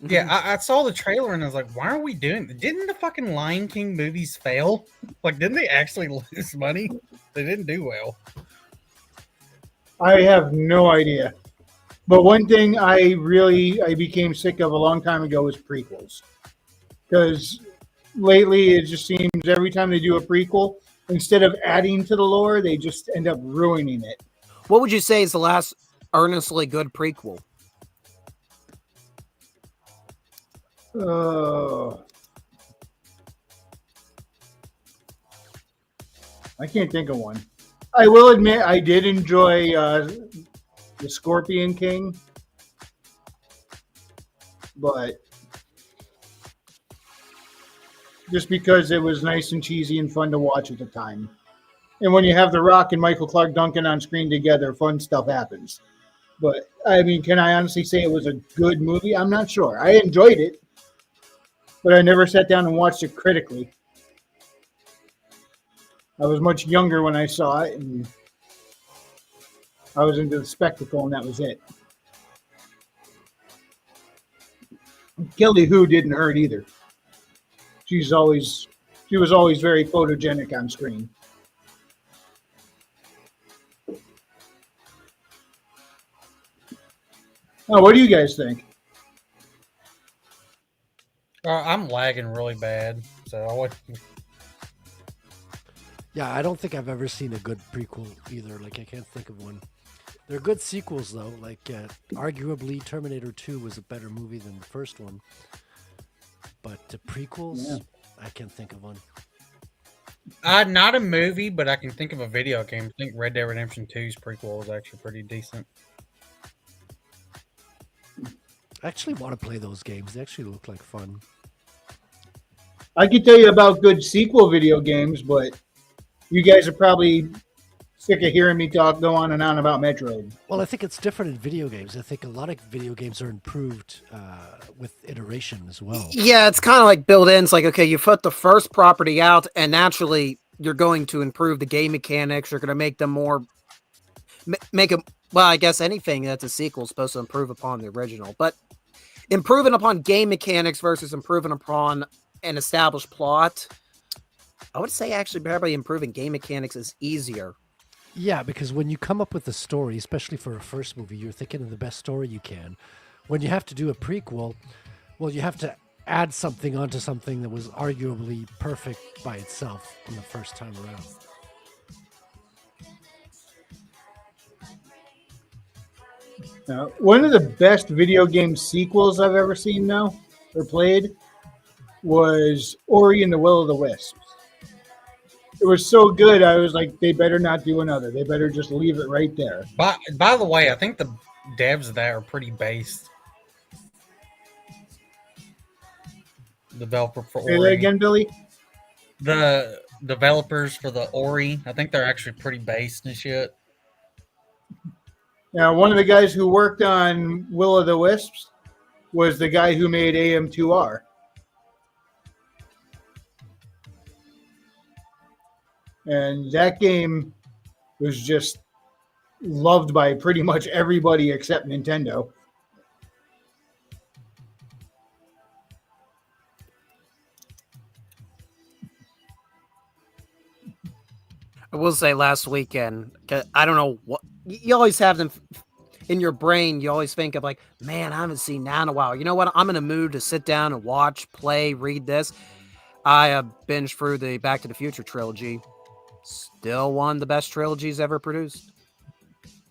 Speaker 2: Yeah, I saw the trailer and I was like, why are we doing this? Didn't the fucking Lion King movies fail? Like, didn't they actually lose money? They didn't do well.
Speaker 1: I have no idea. But one thing I became sick of a long time ago was prequels. Because lately it just seems every time they do a prequel, instead of adding to the lore, they just end up ruining it.
Speaker 5: What would you say is the last earnestly good prequel?
Speaker 1: I can't think of one. I will admit I did enjoy the Scorpion King, but just because it was nice and cheesy and fun to watch at the time. And when you have The Rock and Michael Clark Duncan on screen together, fun stuff happens. But I mean, can I honestly say it was a good movie? I'm not sure. I enjoyed it, but I never sat down and watched it critically. I was much younger when I saw it, and I was into the spectacle, and that was it. Kelly Hu didn't hurt either. She was always very photogenic on screen. Oh, what do you guys think?
Speaker 2: I'm lagging really bad, so I would.
Speaker 3: Yeah, I don't think I've ever seen a good prequel either. Like, I can't think of one. They're good sequels, though. Like, arguably, Terminator 2 was a better movie than the first one. But the prequels,
Speaker 1: Yeah.
Speaker 3: I can't think of one.
Speaker 2: Not a movie, but I can think of a video game. I think Red Dead Redemption 2's prequel was actually pretty decent.
Speaker 3: I actually want to play those games. They actually look like fun.
Speaker 1: I could tell you about good sequel video games, but you guys are probably sick of hearing me go on and on about Metroid.
Speaker 3: Well, I think it's different in video games. I think a lot of video games are improved with iteration as well.
Speaker 5: Yeah, it's kind of like built in. It's like, okay, you put the first property out, and naturally you're going to improve the game mechanics. You're going to make them more, make them. Well, I guess anything that's a sequel is supposed to improve upon the original, but improving upon game mechanics versus improving upon an established plot, I would say actually probably improving game mechanics is easier.
Speaker 3: Yeah, because when you come up with a story, especially for a first movie, you're thinking of the best story you can. When you have to do a prequel, well, you have to add something onto something that was arguably perfect by itself on the first time around.
Speaker 1: One of the best video game sequels I've ever seen, though, or played, was Ori and the Will of the Wisps. It was so good. I was like, they better not do another. They better just leave it right there.
Speaker 2: By the way, I think the devs of that are pretty based. Developer for
Speaker 1: Say that
Speaker 2: Ori.
Speaker 1: again, Billy.
Speaker 2: The developers for the Ori, I think they're actually pretty based and shit.
Speaker 1: Now, one of the guys who worked on Will of the Wisps was the guy who made AM2R. And that game was just loved by pretty much everybody except Nintendo.
Speaker 5: I will say last weekend, 'cause I don't know what you always have them in your brain. You always think of like, man, I haven't seen that in a while. You know what? I'm in a mood to sit down and watch, play, read this. I binged through the Back to the Future trilogy. Still one of the best trilogies ever produced.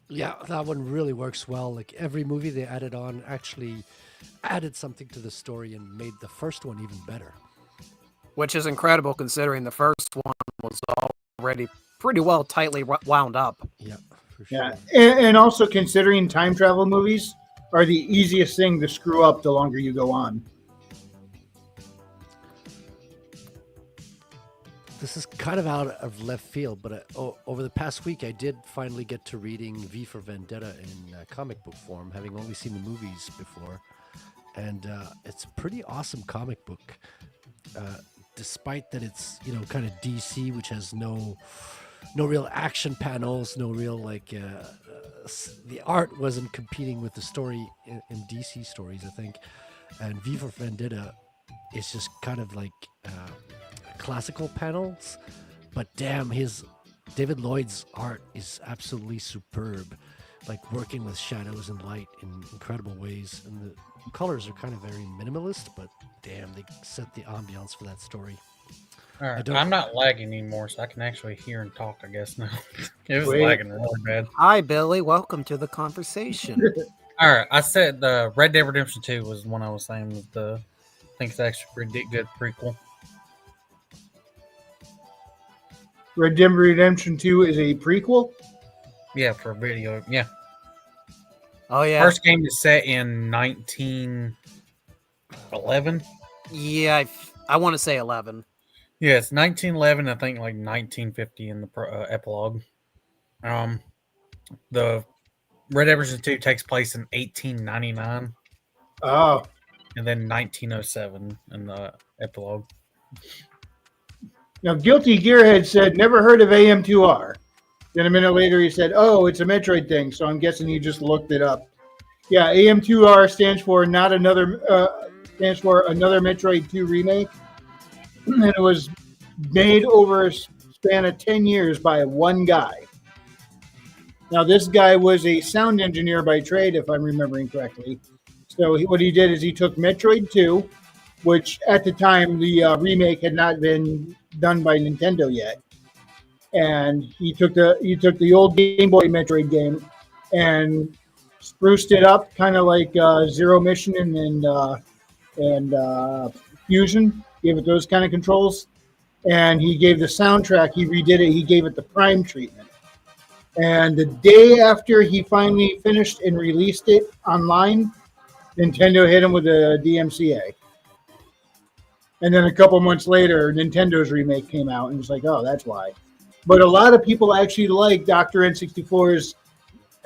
Speaker 3: Yeah, that one really works well. Like every movie they added on actually added something to the story and made the first one even better.
Speaker 5: Which is incredible considering the first one was already pretty well tightly wound up.
Speaker 3: Yeah, for sure.
Speaker 1: Yeah. And also considering time travel movies are the easiest thing to screw up the longer you go on.
Speaker 3: This is kind of out of left field, but over the past week, I did finally get to reading V for Vendetta in comic book form, having only seen the movies before. And it's a pretty awesome comic book, despite that it's, kind of DC, which has no real action panels, no real, the art wasn't competing with the story in DC stories, I think. And V for Vendetta is just kind of like classical panels, but damn, David Lloyd's art is absolutely superb, like working with shadows and light in incredible ways, and the colors are kind of very minimalist, but damn, they set the ambiance for that story.
Speaker 2: All right,
Speaker 3: don't-
Speaker 2: I'm not lagging anymore, so I can actually hear and talk, I guess, now. It was
Speaker 1: Wait.
Speaker 2: lagging really bad.
Speaker 5: Hi, Billy. Welcome to the conversation.
Speaker 2: All right, I said the Red Dead Redemption 2 was the one I was saying was I think it's actually a pretty good prequel.
Speaker 1: Red Dead Redemption 2 is a prequel.
Speaker 2: Yeah, for a video. Yeah.
Speaker 5: Oh, yeah.
Speaker 2: First game is set in 1911.
Speaker 5: Yeah, I want to say 11.
Speaker 2: Yeah, it's 1911. I think like 1950 in the epilogue. The Red Dead Redemption 2 takes place in 1899
Speaker 1: Oh,
Speaker 2: and then 1907 in the epilogue.
Speaker 1: now Guilty Gearhead said, never heard of AM2R. Then a minute later he said, oh, it's a Metroid thing. So I'm guessing he just looked it up. Yeah, AM2R stands for another Metroid 2 remake. And it was made over a span of 10 years by one guy. Now, this guy was a sound engineer by trade, if I'm remembering correctly. So what he did is he took Metroid 2, which at the time the remake had not been done by Nintendo yet, and he took the old Game Boy Metroid game and spruced it up, kind of like Zero Mission and Fusion. Gave it those kind of controls, and he gave the soundtrack. He redid it. He gave it the Prime treatment. And the day after he finally finished and released it online, Nintendo hit him with a DMCA. And then a couple months later, Nintendo's remake came out, and it was like, oh, that's why. But a lot of people actually like Dr. N64's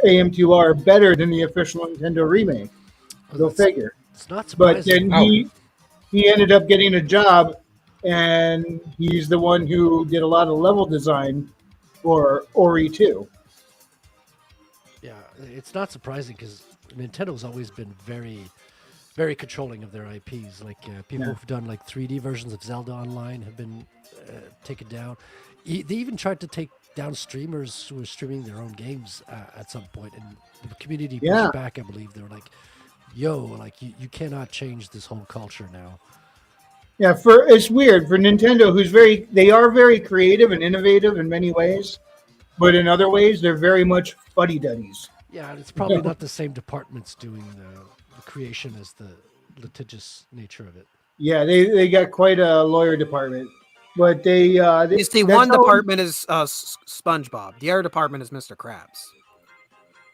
Speaker 1: AM2R better than the official Nintendo remake. Go figure.
Speaker 3: It's not
Speaker 1: But
Speaker 3: surprising.
Speaker 1: then he ended up getting a job, and he's the one who did a lot of level design for Ori 2.
Speaker 3: Yeah, it's not surprising because Nintendo's always been very, very controlling of their IPs. Like people
Speaker 1: Yeah.
Speaker 3: who've done like 3D versions of Zelda Online have been taken down. They even tried to take down streamers who were streaming their own games at some point, and the community pushed
Speaker 1: Yeah.
Speaker 3: back. I believe they were like, "Yo, like you cannot change this whole culture now."
Speaker 1: Yeah, it's weird for Nintendo, they are very creative and innovative in many ways, but in other ways they're very much fuddy-duddies.
Speaker 3: Yeah, and it's probably not the same departments doing the creation as the litigious nature of it.
Speaker 1: Yeah, they got quite a lawyer department. But they
Speaker 5: You see,
Speaker 1: that's
Speaker 5: one
Speaker 1: how-
Speaker 5: department is SpongeBob. The other department is Mr. Krabs.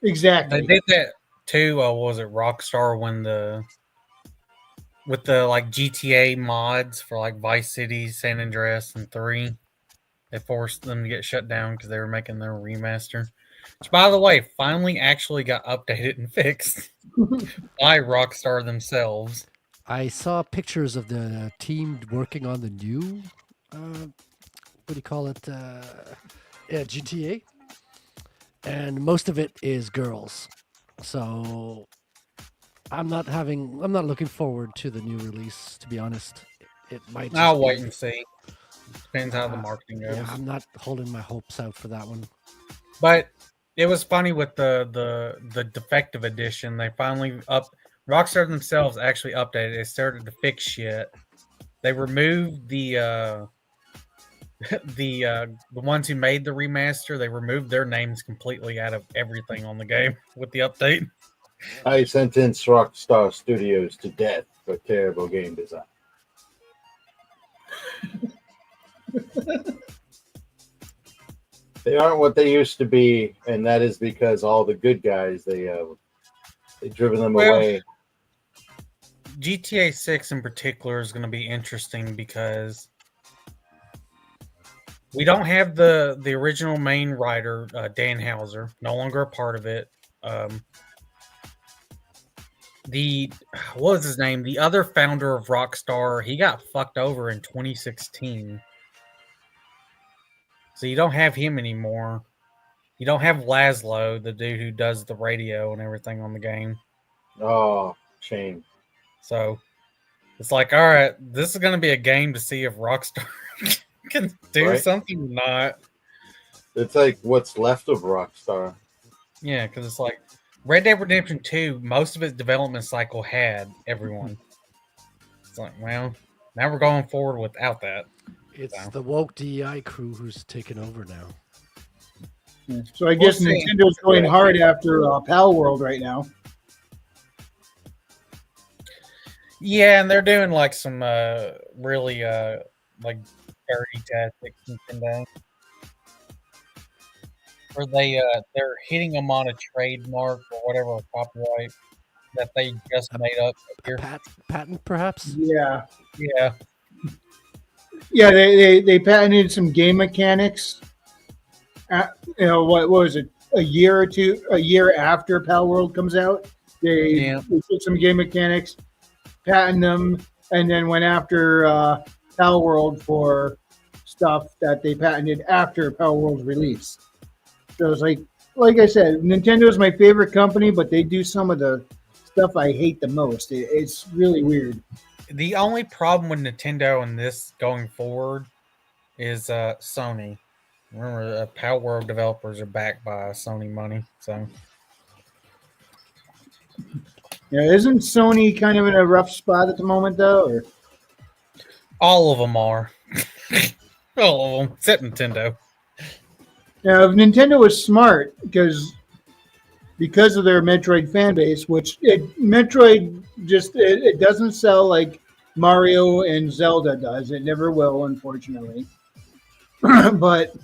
Speaker 1: exactly.
Speaker 2: They did that too. What was it Rockstar when with the like GTA mods for like Vice City, San Andreas, and 3, they forced them to get shut down because they were making their remaster. Which, by the way, finally actually got updated and fixed by Rockstar themselves.
Speaker 3: I saw pictures of the team working on the new, what do you call it? Yeah, GTA. And most of it is girls. So I'm not looking forward to the new release, to be honest. It might just
Speaker 2: I'll
Speaker 3: be-
Speaker 2: wait and see. Depends how the marketing goes.
Speaker 3: Yeah, I'm not holding my hopes out for that one.
Speaker 2: But it was funny with the defective edition. They finally Rockstar themselves actually updated. They started to fix shit. They removed the ones who made the remaster. They removed their names completely out of everything on the game with the update.
Speaker 4: I sentenced Rockstar Studios to death for terrible game design. They aren't what they used to be, and that is because all the good guys they driven them
Speaker 2: Well,
Speaker 4: away.
Speaker 2: GTA 6 in particular is going to be interesting because we don't have the original main writer, Dan Houser, no longer a part of it. What was his name? The other founder of Rockstar, he got fucked over in 2016. So you don't have him anymore. You don't have Laszlo, the dude who does the radio and everything on the game.
Speaker 4: Oh, shame.
Speaker 2: So it's like, all right, this is going to be a game to see if Rockstar can do
Speaker 4: Right.
Speaker 2: something or not.
Speaker 4: It's like what's left of Rockstar.
Speaker 2: Yeah, because it's like Red Dead Redemption 2, most of its development cycle had everyone. It's like, well, now we're going forward without that.
Speaker 3: It's
Speaker 2: Wow.
Speaker 3: the woke DEI crew who's taken over now.
Speaker 1: So I guess
Speaker 2: We'll see.
Speaker 1: Nintendo's going hard after Pal World right now.
Speaker 2: Yeah, and they're doing like some really like dirty tactics, Nintendo. Where they're hitting them on a trademark or whatever, a copyright that they just made up here.
Speaker 3: Patent, perhaps?
Speaker 1: Yeah,
Speaker 2: Yeah.
Speaker 1: yeah. They patented some game mechanics. What was it? A year after Pal World comes out, they took some game mechanics, patent them, and then went after Pal World for stuff that they patented after Pal World's release. So it's like I said, Nintendo is my favorite company, but they do some of the stuff I hate the most. It's really weird.
Speaker 2: The only problem with Nintendo and this going forward is Sony. Remember, Pal World developers are backed by Sony money, so
Speaker 1: Yeah, isn't Sony kind of in a rough spot at the moment, though? Or?
Speaker 2: all of them are. All of them, except Nintendo.
Speaker 1: Now, if Nintendo was smart, because of their Metroid fan base, which Metroid just it doesn't sell like Mario and Zelda does. It never will, unfortunately. But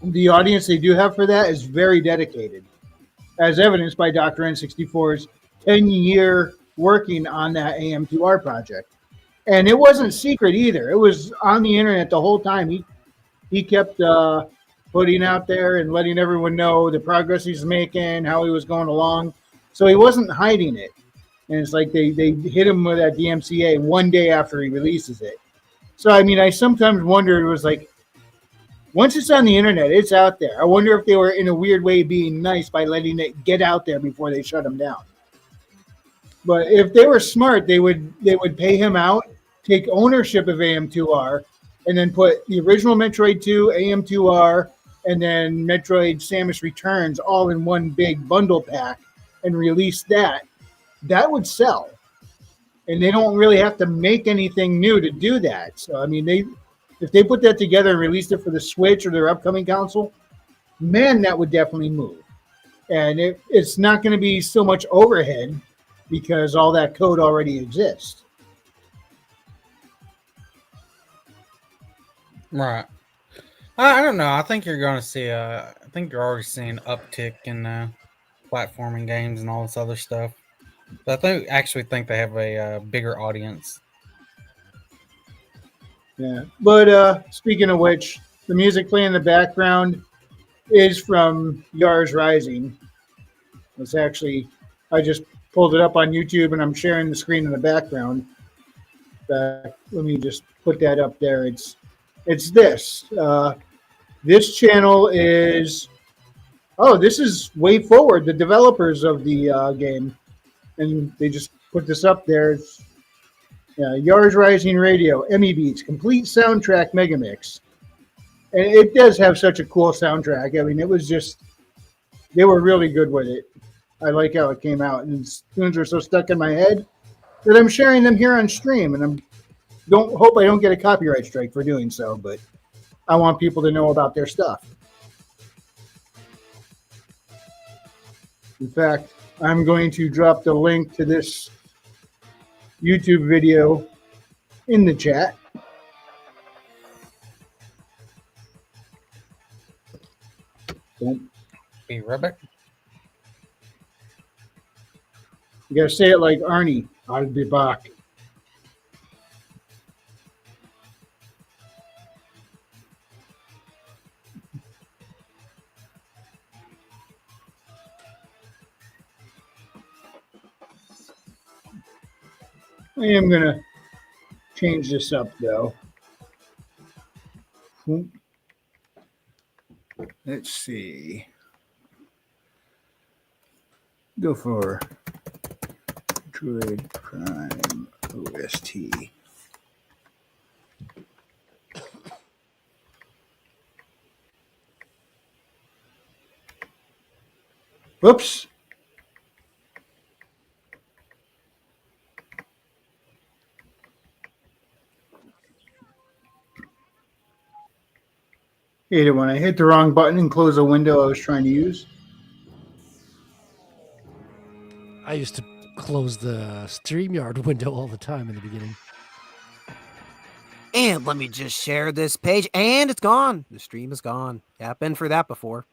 Speaker 1: the audience they do have for that is very dedicated, as evidenced by Dr. N64's 10-year working on that AM2R project. And it wasn't secret either. It was on the internet the whole time. He kept putting out there and letting everyone know the progress he's making, how he was going along. So he wasn't hiding it. And it's like they hit him with that DMCA one day after he releases it. So, I mean, I sometimes wonder, it was like, once it's on the internet, it's out there. I wonder if they were in a weird way being nice by letting it get out there before they shut him down. But if they were smart, they would pay him out, take ownership of AM2R, and then put the original Metroid 2, AM2R, and then Metroid Samus Returns all in one big bundle pack and release that. That would sell. And they don't really have to make anything new to do that. So, I mean, if they put that together and released it for the Switch or their upcoming console, man, that would definitely move. And it's not going to be so much overhead because all that code already exists.
Speaker 2: Right. I don't know. I think you're going to see I think you're already seeing uptick in platforming games and all this other stuff. But actually think they have a bigger audience.
Speaker 1: Yeah. But speaking of which, the music playing in the background is from Yars Rising. It's actually, I just pulled it up on YouTube and I'm sharing the screen in the background. Let me just put that up there. It's this. This channel is, this is Way Forward, the developers of the game. And they just put this up there. It's Yars Rising Radio, Emmy Beats, complete soundtrack megamix. And it does have such a cool soundtrack. I mean, it was just, they were really good with it. I like how it came out. And tunes are so stuck in my head that I'm sharing them here on stream. And hope I don't get a copyright strike for doing so, but I want people to know about their stuff. In fact, I'm going to drop the link to this YouTube video in the chat. Boom.
Speaker 2: Be right back.
Speaker 1: You gotta say it like Arnie. I'll be back. I am gonna change this up though. Let's see. Go for Metroid Prime OST. Whoops. Hate it when I hit the wrong button and close a window I was trying to use.
Speaker 3: I used to close the StreamYard window all the time in the beginning.
Speaker 5: And let me just share this page, and it's gone. The stream is gone. Yeah, I've been for that before.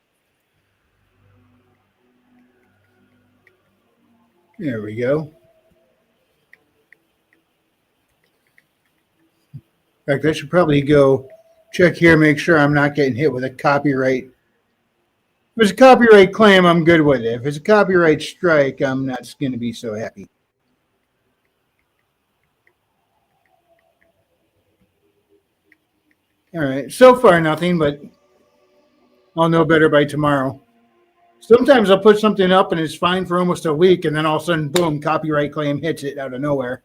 Speaker 1: There we go. In fact, I should probably go check here, make sure I'm not getting hit with a copyright. If it's a copyright claim, I'm good with it. If it's a copyright strike, I'm not going to be so happy. All right. So far, nothing, but I'll know better by tomorrow. Sometimes I'll put something up and it's fine for almost a week, and then all of a sudden, boom, copyright claim hits it out of nowhere.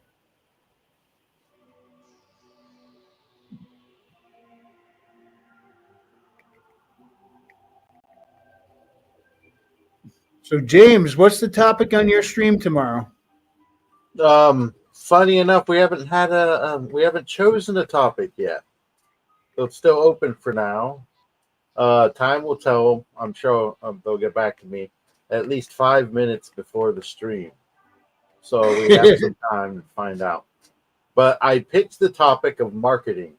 Speaker 1: So, James, what's the topic on your stream tomorrow?
Speaker 4: Funny enough, we haven't chosen a topic yet. So it's still open for now. Time will tell. I'm sure they'll get back to me at least 5 minutes before the stream. So we have some time to find out. But I pitched the topic of marketing.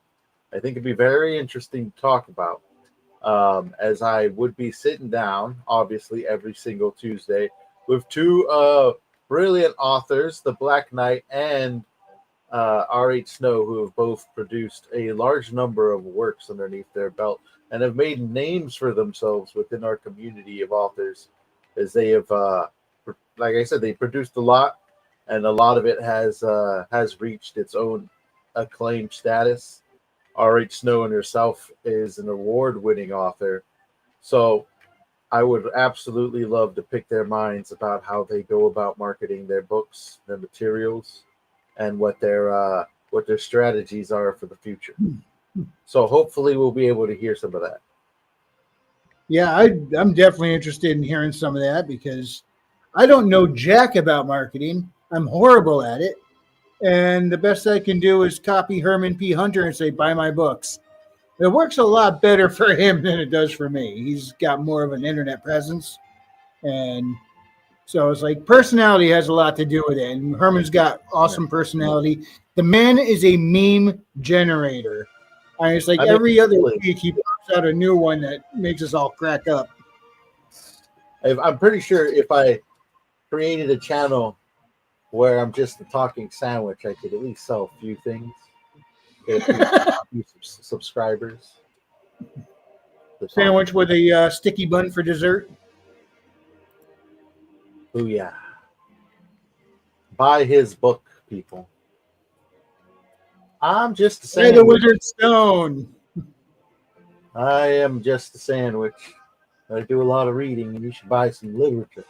Speaker 4: I think it'd be very interesting to talk about. As I would be sitting down, obviously, every single Tuesday with two brilliant authors, The Black Knight and R.H. Snow, who have both produced a large number of works underneath their belt and have made names for themselves within our community of authors, as they have, like I said, they produced a lot, and a lot of it has reached its own acclaimed status. R.H. Snow and herself is an award-winning author, so I would absolutely love to pick their minds about how they go about marketing their books, their materials, and what their strategies are for the future. So hopefully we'll be able to hear some of that.
Speaker 1: Yeah, I'm definitely interested in hearing some of that because I don't know jack about marketing. I'm horrible at it. And the best I can do is copy Herman P. Hunter and say, buy my books. It works a lot better for him than it does for me. He's got more of an internet presence. And so it's like personality has a lot to do with it. And Herman's got awesome personality. The man is a meme generator. And it's like
Speaker 4: I mean,
Speaker 1: every other
Speaker 4: really.
Speaker 1: week he pops out a new one that makes us all crack up.
Speaker 4: I'm pretty sure if I created a channel where I'm just a talking sandwich, I could at least sell a few things. Get a few subscribers.
Speaker 1: Sandwich with a sticky bun for dessert.
Speaker 4: Oh yeah. Buy his book, people. I'm just a
Speaker 1: Say the
Speaker 4: sandwich.
Speaker 1: Wizard Stone.
Speaker 4: I am just a sandwich. I do a lot of reading, and you should buy some literature.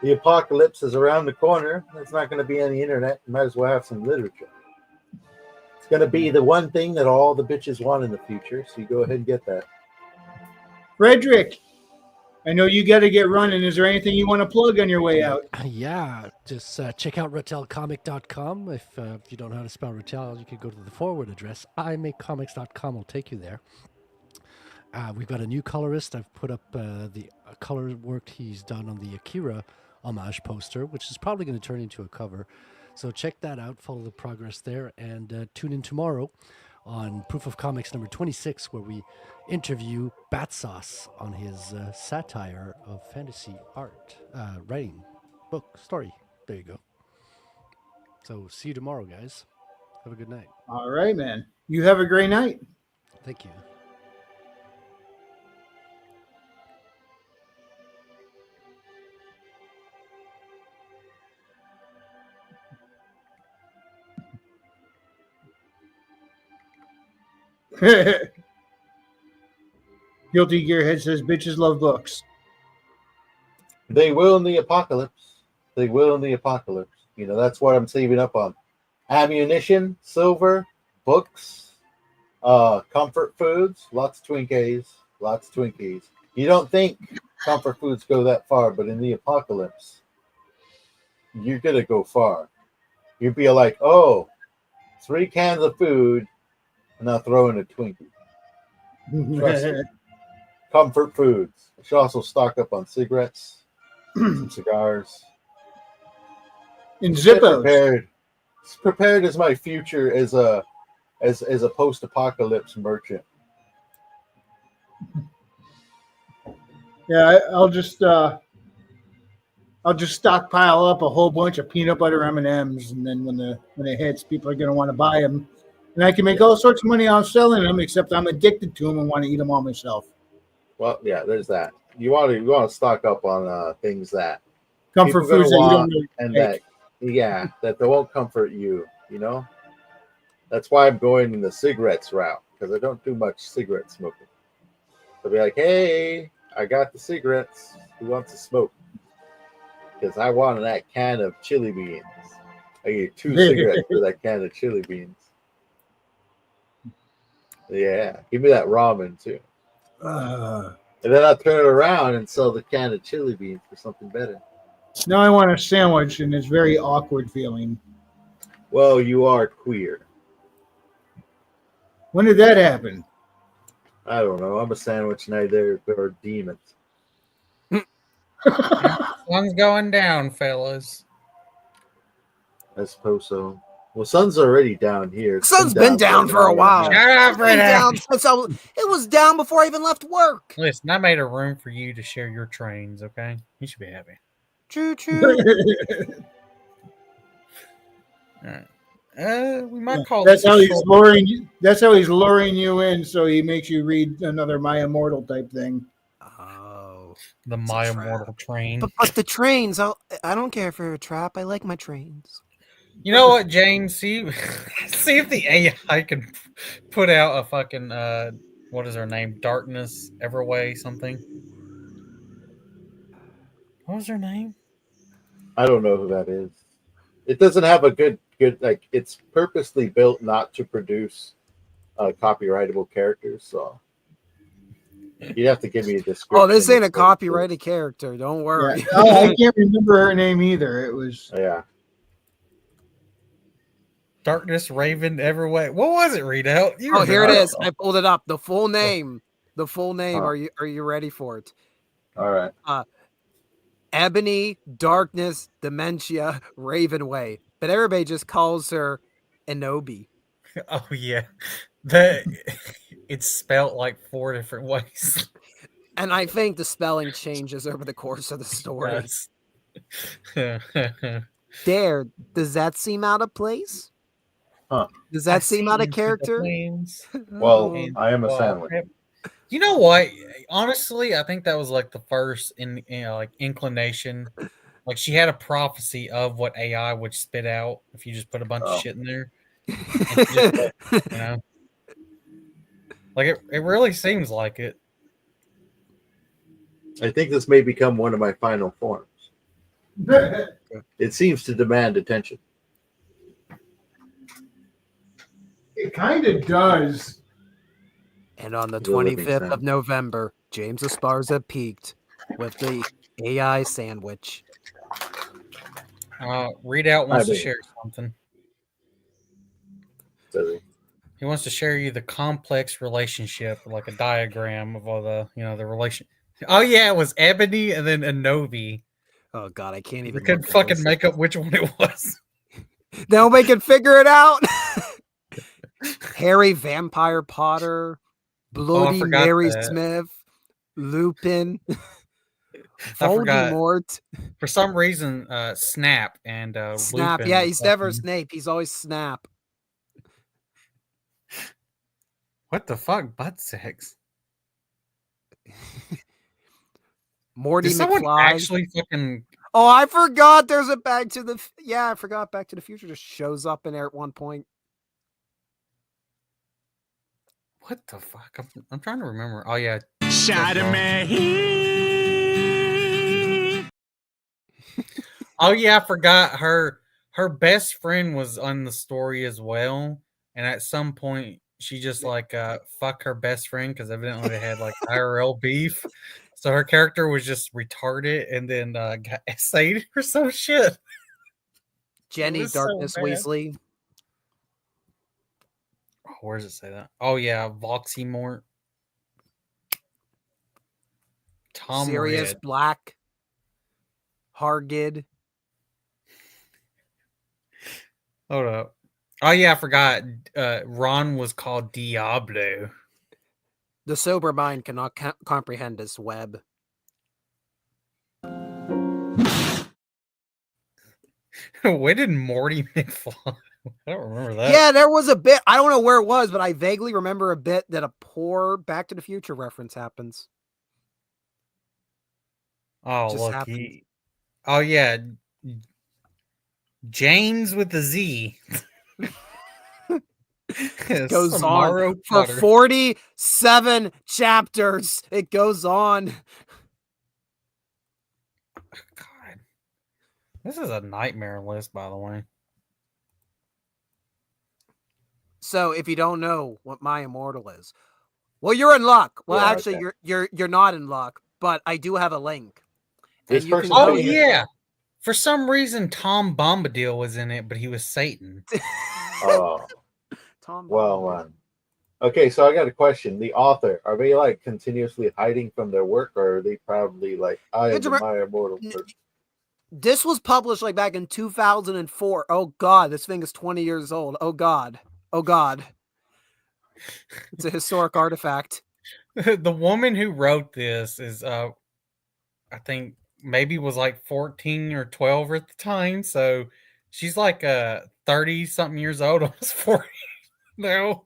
Speaker 4: The apocalypse is around the corner. There's not going to be any internet. You might as well have some literature. It's going to be the one thing that all the bitches want in the future, so you go ahead and get that.
Speaker 1: Frederick, I know you got to get running. Is there anything you want to plug on your way out?
Speaker 3: Yeah, just check out rattelcomic.com. If you don't know how to spell Rattel, you can go to the forward address. imakecomics.com will take you there. We've got a new colorist. I've put up the color work he's done on the Akira homage poster, which is probably going to turn into a cover. So check that out, follow the progress there, and tune in tomorrow on Proof of Comics number 26, where we interview Bat Sauce on his satire of fantasy art, writing, book, story. There you go. So see you tomorrow, guys. Have a good night.
Speaker 1: All right, man. You have a great night.
Speaker 3: Thank you.
Speaker 1: Guilty Gearhead says bitches love books.
Speaker 4: They will in the apocalypse. They will in the apocalypse. You know, that's what I'm saving up on. Ammunition, silver, books, comfort foods, lots of Twinkies. You don't think comfort foods go that far, but in the apocalypse, you're going to go far. You'd be like, oh, 3 cans of food, and I'll throw in a Twinkie. Trust me. Comfort foods. I should also stock up on cigarettes, some cigars.
Speaker 1: In
Speaker 4: Just get
Speaker 1: Zippos.
Speaker 4: prepared. Just prepared as my future as a post-apocalypse merchant.
Speaker 1: Yeah, I'll just stockpile up a whole bunch of peanut butter M&Ms, and then when it hits, people are going to want to buy them, and I can make all sorts of money off selling them. Except I'm addicted to them and want to eat them all myself.
Speaker 4: Well, yeah, there's that. You want to stock up on things that
Speaker 1: Comfort
Speaker 4: people are
Speaker 1: foods
Speaker 4: gonna
Speaker 1: that you don't
Speaker 4: want
Speaker 1: really
Speaker 4: and
Speaker 1: like.
Speaker 4: that they won't comfort you. You know, that's why I'm going in the cigarettes route, because I don't do much cigarette smoking. I'll be like, hey, I got the cigarettes. Who wants to smoke? Because I wanted that can of chili beans. I get 2 cigarettes for that can of chili beans. Yeah, give me that ramen too. And then I'll turn it around and sell the can of chili beans for something better.
Speaker 1: Now I want a sandwich, and it's very awkward feeling.
Speaker 4: Well, you are queer.
Speaker 1: When did that happen?
Speaker 4: I don't know. I'm a sandwich neither or demons.
Speaker 2: Sun's going down, fellas.
Speaker 4: I suppose so. Well, sun's already down here. It's
Speaker 5: Sun's been down for a while.
Speaker 2: Shut up,
Speaker 5: It's been down
Speaker 2: Red.
Speaker 5: since it was down before I even left work.
Speaker 2: Listen, I made a room for you to share your trains, okay? You should be happy.
Speaker 5: Choo choo.
Speaker 2: All right. We might call
Speaker 1: That's
Speaker 2: this a
Speaker 1: how he's
Speaker 2: short-
Speaker 1: luring you. That's how he's luring you in, so he makes you read another My Immortal type thing.
Speaker 5: Oh,
Speaker 2: the
Speaker 5: It's a
Speaker 2: My
Speaker 5: trap.
Speaker 2: Immortal train.
Speaker 5: but the trains. I don't care for a trap. I like my trains.
Speaker 2: You know what, Jane? See if the AI can put out a fucking what is her name? Darkness Everway something. What was her name?
Speaker 4: I don't know who that is. It doesn't have a good like. It's purposely built not to produce copyrightable characters. So you'd have to give me a description.
Speaker 5: Oh, this ain't a
Speaker 4: of what-
Speaker 5: copyrighted character. Don't
Speaker 1: Yeah.
Speaker 5: worry.
Speaker 1: Oh, I can't remember her name either. It was
Speaker 4: Yeah.
Speaker 2: Darkness Raven Everway. What was it, Readout?
Speaker 5: Oh, here it
Speaker 4: I don't
Speaker 5: is. I pulled it up. The full name. The full name.
Speaker 4: Huh.
Speaker 5: Are you ready for it?
Speaker 4: All right.
Speaker 5: Ebony, Darkness, Dementia, Ravenway. But everybody just calls her Enobi.
Speaker 2: Oh yeah. It's spelt like 4 different ways.
Speaker 5: And I think the spelling changes over the course of the story.
Speaker 2: Yes.
Speaker 5: There, does that seem out of place?
Speaker 4: Huh.
Speaker 5: Does that seem out of character?
Speaker 4: Well,
Speaker 2: And-
Speaker 4: I am a
Speaker 2: well,
Speaker 4: sandwich.
Speaker 2: You know what? Honestly, I think that was like the first like inclination. Like she had a prophecy of what AI would spit out if you just put a bunch
Speaker 4: Oh.
Speaker 2: of shit in there. And she just, you know, like it really seems like it.
Speaker 4: I think this may become one of my final forms. It seems to demand attention.
Speaker 1: It kind of does.
Speaker 5: And on the
Speaker 4: The living
Speaker 5: 25th of
Speaker 4: sound.
Speaker 5: November, James Esparza peaked with the AI sandwich.
Speaker 2: Readout wants
Speaker 4: I
Speaker 2: to
Speaker 4: mean-
Speaker 2: share something.
Speaker 4: So,
Speaker 2: He wants to share you the complex relationship, like a diagram of all the, the relation. Oh yeah, it was Ebony and then Anobi.
Speaker 5: Oh God, I can't
Speaker 2: We
Speaker 5: even.
Speaker 2: couldn't
Speaker 5: look at
Speaker 2: fucking
Speaker 5: this.
Speaker 2: make up which one it was.
Speaker 5: Nobody can figure it out. Harry Vampire Potter, Bloody
Speaker 2: forgot
Speaker 5: Mary
Speaker 2: that.
Speaker 5: Smith, Lupin,
Speaker 2: forgot.
Speaker 5: Voldemort,
Speaker 2: For some reason, Snap and
Speaker 5: Snap.
Speaker 2: Lupin
Speaker 5: Yeah,
Speaker 2: were
Speaker 5: he's never
Speaker 2: fucking-
Speaker 5: Snape. He's always Snap.
Speaker 2: What the fuck? Butt sex.
Speaker 5: Morty
Speaker 2: Did someone
Speaker 5: McFly.
Speaker 2: actually fucking?
Speaker 5: Oh, I forgot. There's a Back to the. Yeah, I forgot. Back to the Future just shows up in there at one point.
Speaker 2: What the fuck? I'm trying to remember. Oh yeah, oh yeah, I forgot her. Her best friend was on the story as well, and at some point she just like fuck her best friend because evidently they had like IRL beef. So her character was just retarded, and then got essayed or some shit.
Speaker 5: Jenny
Speaker 2: was so
Speaker 5: Darkness
Speaker 2: bad.
Speaker 5: Weasley.
Speaker 2: Oh, where does it say that? Oh yeah, Voxy Mort. Tom
Speaker 5: Sirius
Speaker 2: Red.
Speaker 5: Black. Hargid.
Speaker 2: Hold up. Oh yeah, I forgot. Ron was called Diablo.
Speaker 5: The sober mind cannot comprehend this web.
Speaker 2: When did Morty McFly? I don't remember that.
Speaker 5: Yeah, there was a bit. I don't know where it was, but I vaguely remember a bit that a poor Back to the Future reference happens.
Speaker 2: Oh
Speaker 5: just
Speaker 2: look,
Speaker 5: happened.
Speaker 2: oh yeah, James with the Z.
Speaker 5: Goes
Speaker 2: Samaro
Speaker 5: on for
Speaker 2: Potter.
Speaker 5: 47 chapters. It goes on.
Speaker 2: God, this is a nightmare list, by the way.
Speaker 5: So if you don't know what My Immortal is, well, you're in luck. Well,
Speaker 4: Yeah,
Speaker 5: actually,
Speaker 4: okay.
Speaker 5: you're not in luck, but I do have a link.
Speaker 4: This
Speaker 5: And you
Speaker 4: person
Speaker 5: can
Speaker 2: Oh
Speaker 5: go
Speaker 4: told me-
Speaker 2: yeah, for some reason Tom Bombadil was in it, but he was Satan.
Speaker 4: Oh,
Speaker 5: Tom
Speaker 4: well,
Speaker 5: Bombadil.
Speaker 4: okay. So I got a question. The author, are they like continuously hiding from their work, or are they probably like, I am
Speaker 5: It's a
Speaker 4: the
Speaker 5: re-
Speaker 4: my immortal person?
Speaker 5: This was published like back in 2004. Oh God, this thing is 20 years old. Oh God. Oh God. It's a historic artifact.
Speaker 2: The woman who wrote this is I think maybe was like 14 or 12 at the time, so she's like 30 something years old, almost 40 now.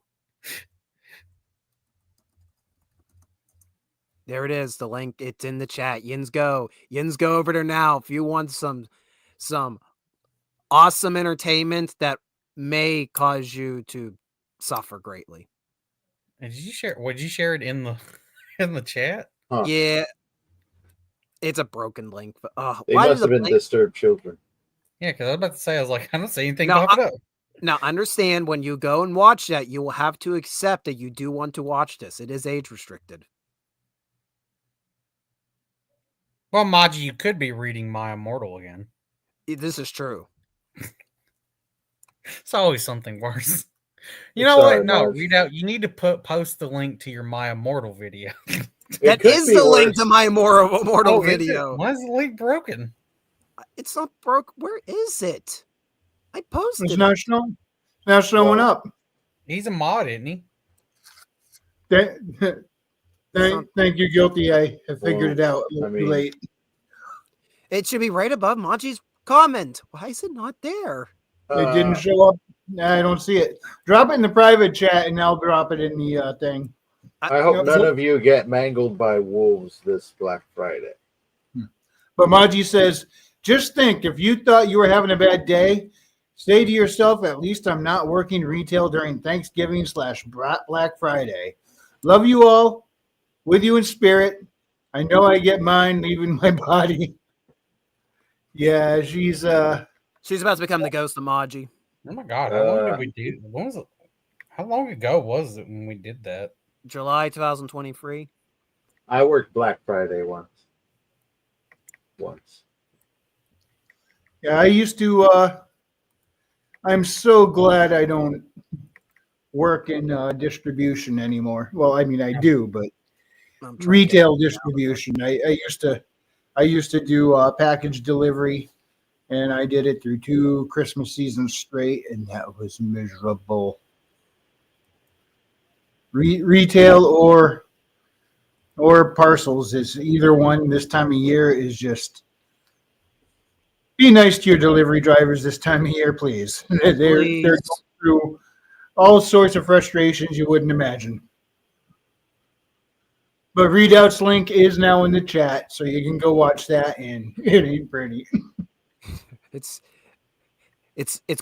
Speaker 5: There it is. The link. It's in the chat. Yins go over there now if you want some awesome entertainment that may cause you to suffer greatly.
Speaker 2: And would you share it in the in the chat?
Speaker 4: Huh.
Speaker 5: Yeah. It's a broken link, but
Speaker 4: They
Speaker 5: why
Speaker 4: must
Speaker 5: did
Speaker 4: have been
Speaker 5: link...
Speaker 4: disturbed children.
Speaker 2: Yeah, because I was about to say, I was like, I don't see anything
Speaker 5: No,
Speaker 2: popping up.
Speaker 5: Now understand when you go and watch that, you will have to accept that you do want to watch this. It is age restricted.
Speaker 2: Well, Maji, you could be reading My Immortal again.
Speaker 5: This is true.
Speaker 2: It's always something worse. You
Speaker 4: I'm
Speaker 2: know
Speaker 4: sorry,
Speaker 2: what? No,
Speaker 4: Marge.
Speaker 2: read out. You need to post the link to your My Immortal video.
Speaker 5: That
Speaker 4: could
Speaker 5: is
Speaker 4: be
Speaker 5: the link
Speaker 4: worse.
Speaker 5: to my immortal
Speaker 2: Oh, is it?
Speaker 5: video.
Speaker 2: Why is the link broken?
Speaker 5: It's not broke. Where is it? I posted
Speaker 1: It's
Speaker 5: it.
Speaker 1: not showing up.
Speaker 2: He's a mod, isn't he?
Speaker 1: Thank you, Guilty. I have figured it out.
Speaker 4: I
Speaker 1: Too
Speaker 4: mean-
Speaker 1: late.
Speaker 5: It should be right above Maji's comment. Why is it not there?
Speaker 1: It didn't show up. I don't see it. Drop it in the private chat, and I'll drop it in the thing.
Speaker 4: I hope
Speaker 1: No,
Speaker 4: none
Speaker 1: so-
Speaker 4: of you get mangled by wolves this Black Friday.
Speaker 1: But Maji says, just think, if you thought you were having a bad day, say to yourself, at least I'm not working retail during Thanksgiving / Black Friday. Love you all. With you in spirit. I know I get mine leaving my body. Yeah, she's
Speaker 5: About to become the ghost of Maji.
Speaker 2: Oh my god, how long did we do? When was it? How long ago was it when we did that?
Speaker 5: July 2023.
Speaker 4: I worked Black Friday once.
Speaker 1: Yeah, I used to I'm so glad I don't work in distribution anymore. Well, I mean I do, but
Speaker 5: I'm trying to
Speaker 1: retail distribution. I used to do package delivery, and I did it through 2 Christmas seasons straight, and that was miserable. Retail or parcels is either one. This time of year is just be nice to your delivery drivers this time of year, please. They're
Speaker 5: Please.
Speaker 1: going through all sorts of frustrations you wouldn't imagine. But Readout's link is now in the chat, so you can go watch that, and it ain't pretty.
Speaker 5: It's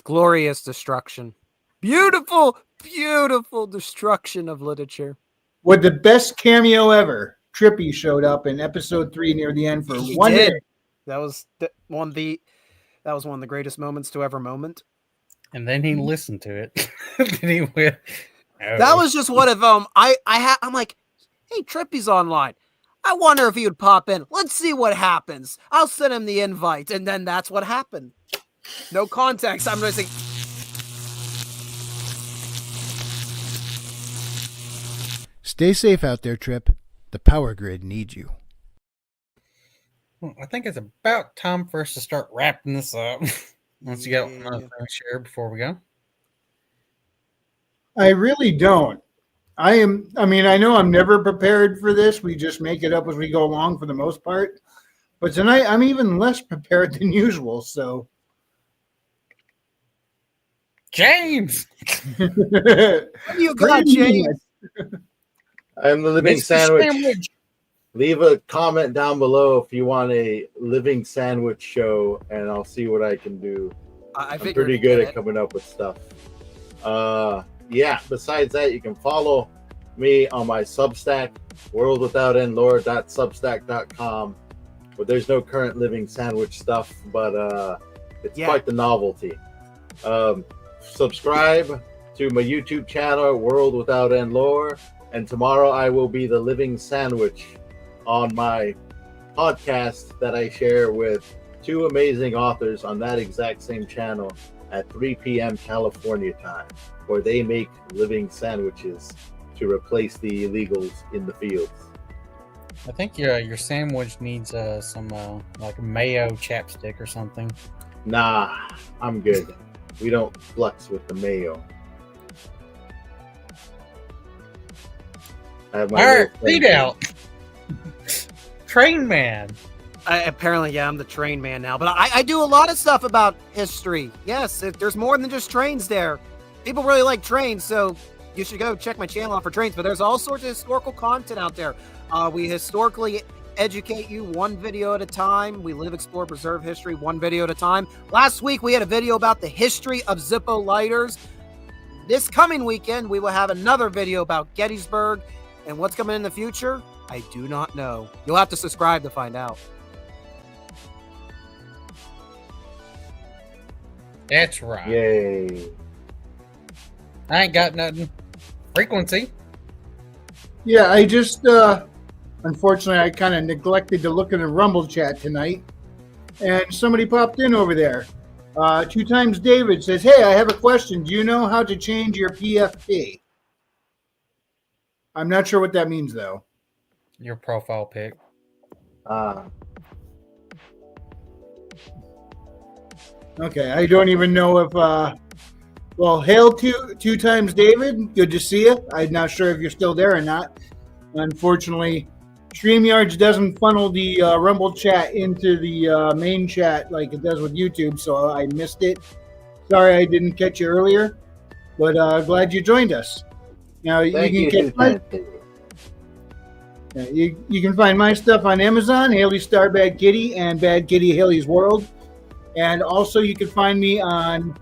Speaker 5: glorious destruction. Beautiful, beautiful destruction of literature.
Speaker 1: With the best cameo ever, Trippy showed up in episode 3 near the end for
Speaker 5: He
Speaker 1: 1
Speaker 5: did.
Speaker 1: minute.
Speaker 5: That was one of the greatest moments to ever moment.
Speaker 2: And then he listened to it. Then he went.
Speaker 5: That was just one of them. I'm like, hey, Trippy's online. I wonder if he would pop in. Let's see what happens. I'll send him the invite, and then that's what happened. No context. I'm just like,
Speaker 1: Stay safe out there, Trip. The power grid needs you.
Speaker 2: Well, I think it's about time for us to start wrapping this up. Once you got another thing to share before we go.
Speaker 1: I really don't. I know I'm never prepared for this. We just make it up as we go along for the most part. But tonight, I'm even less prepared than usual. So,
Speaker 2: James!
Speaker 5: what do you got, James?
Speaker 4: I'm the living
Speaker 2: Mr.
Speaker 4: sandwich. Leave a comment down below if you want a living sandwich show, and I'll see what I can do.
Speaker 5: I
Speaker 4: I'm
Speaker 5: figured
Speaker 4: pretty
Speaker 5: you'd
Speaker 4: good
Speaker 5: get
Speaker 4: at coming up with stuff. Yeah, besides that, you can follow me on my Substack, worldwithoutendlore.substack.com, where there's no current living sandwich stuff, but it's
Speaker 5: Yeah.
Speaker 4: quite the novelty. Subscribe to my YouTube channel, World Without End Lore, and tomorrow I will be the living sandwich on my podcast that I share with 2 amazing authors on that exact same channel at 3 p.m. California time, where they make living sandwiches to replace the illegals in the fields.
Speaker 2: I think your sandwich needs some like mayo chapstick or something.
Speaker 4: Nah, I'm good. We don't flex with the mayo. I have
Speaker 2: All
Speaker 4: my
Speaker 2: right,
Speaker 4: little thing.
Speaker 2: read out. Train Man.
Speaker 5: Apparently, yeah, I'm the train man now. But I do a lot of stuff about history. Yes, there's more than just trains there. People really like trains, so you should go check my channel out for trains. But there's all sorts of historical content out there. We historically educate you 1 video at a time. We live, explore, preserve history 1 video at a time. Last week, we had a video about the history of Zippo lighters. This coming weekend, we will have another video about Gettysburg. And what's coming in the future, I do not know. You'll have to subscribe to find out.
Speaker 2: That's right.
Speaker 4: Yay.
Speaker 2: I ain't got nothing. Frequency.
Speaker 1: yeah, I just unfortunately I kind of neglected to look in the Rumble chat tonight, and somebody popped in over there. 2 times David says, "Hey, I have a question. Do you know how to change your PFP?" I'm not sure what that means though.
Speaker 2: Your profile pic.
Speaker 1: Okay, I don't even know if Well, hail two times, David. Good to see you. I'm not sure if you're still there or not. Unfortunately, StreamYards doesn't funnel the Rumble chat into the main chat like it does with YouTube, so I missed it. Sorry I didn't catch you earlier, but glad you joined us. Now
Speaker 4: Thank
Speaker 1: you
Speaker 4: you.
Speaker 1: can get you can find my stuff on Amazon, Haley Star Bad Kitty and Bad Kitty Haley's World, and also you can find me on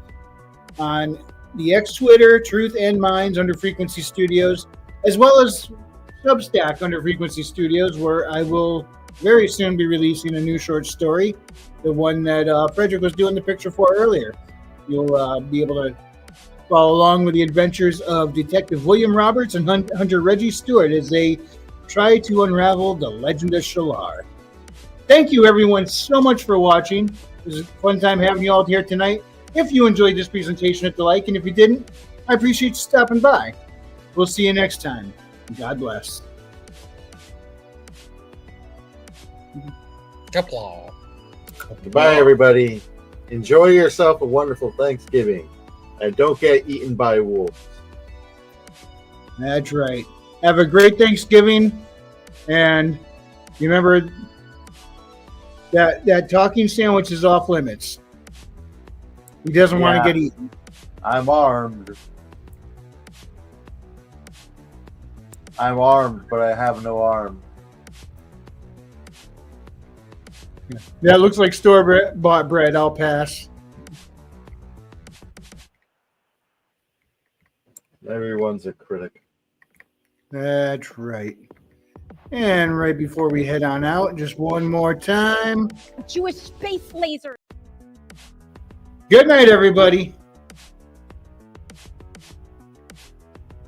Speaker 1: the X Twitter, Truth and Minds under Frequency Studios, as well as Substack under Frequency Studios, where I will very soon be releasing a new short story, the one that Frederick was doing the picture for earlier. You'll be able to follow along with the adventures of Detective William Roberts and Hunter Reggie Stewart as they try to unravel the legend of Shalar. Thank you, everyone, so much for watching. It was a fun time having you all here tonight. If you enjoyed this presentation, hit the like, and if you didn't, I appreciate you stopping by. We'll see you next time. God bless.
Speaker 2: Applause.
Speaker 4: Goodbye, everybody. Enjoy yourself a wonderful Thanksgiving, and don't get eaten by wolves.
Speaker 1: That's right. Have a great Thanksgiving, and remember that talking sandwich is off limits. He doesn't want to
Speaker 4: Yeah.
Speaker 1: get eaten.
Speaker 4: I'm armed. I'm armed, but I have no arm.
Speaker 1: That looks like store-bought bread. I'll pass.
Speaker 4: Everyone's a critic.
Speaker 1: That's right. And right before we head on out, just one more time.
Speaker 8: Jewish space laser.
Speaker 1: Good night, everybody.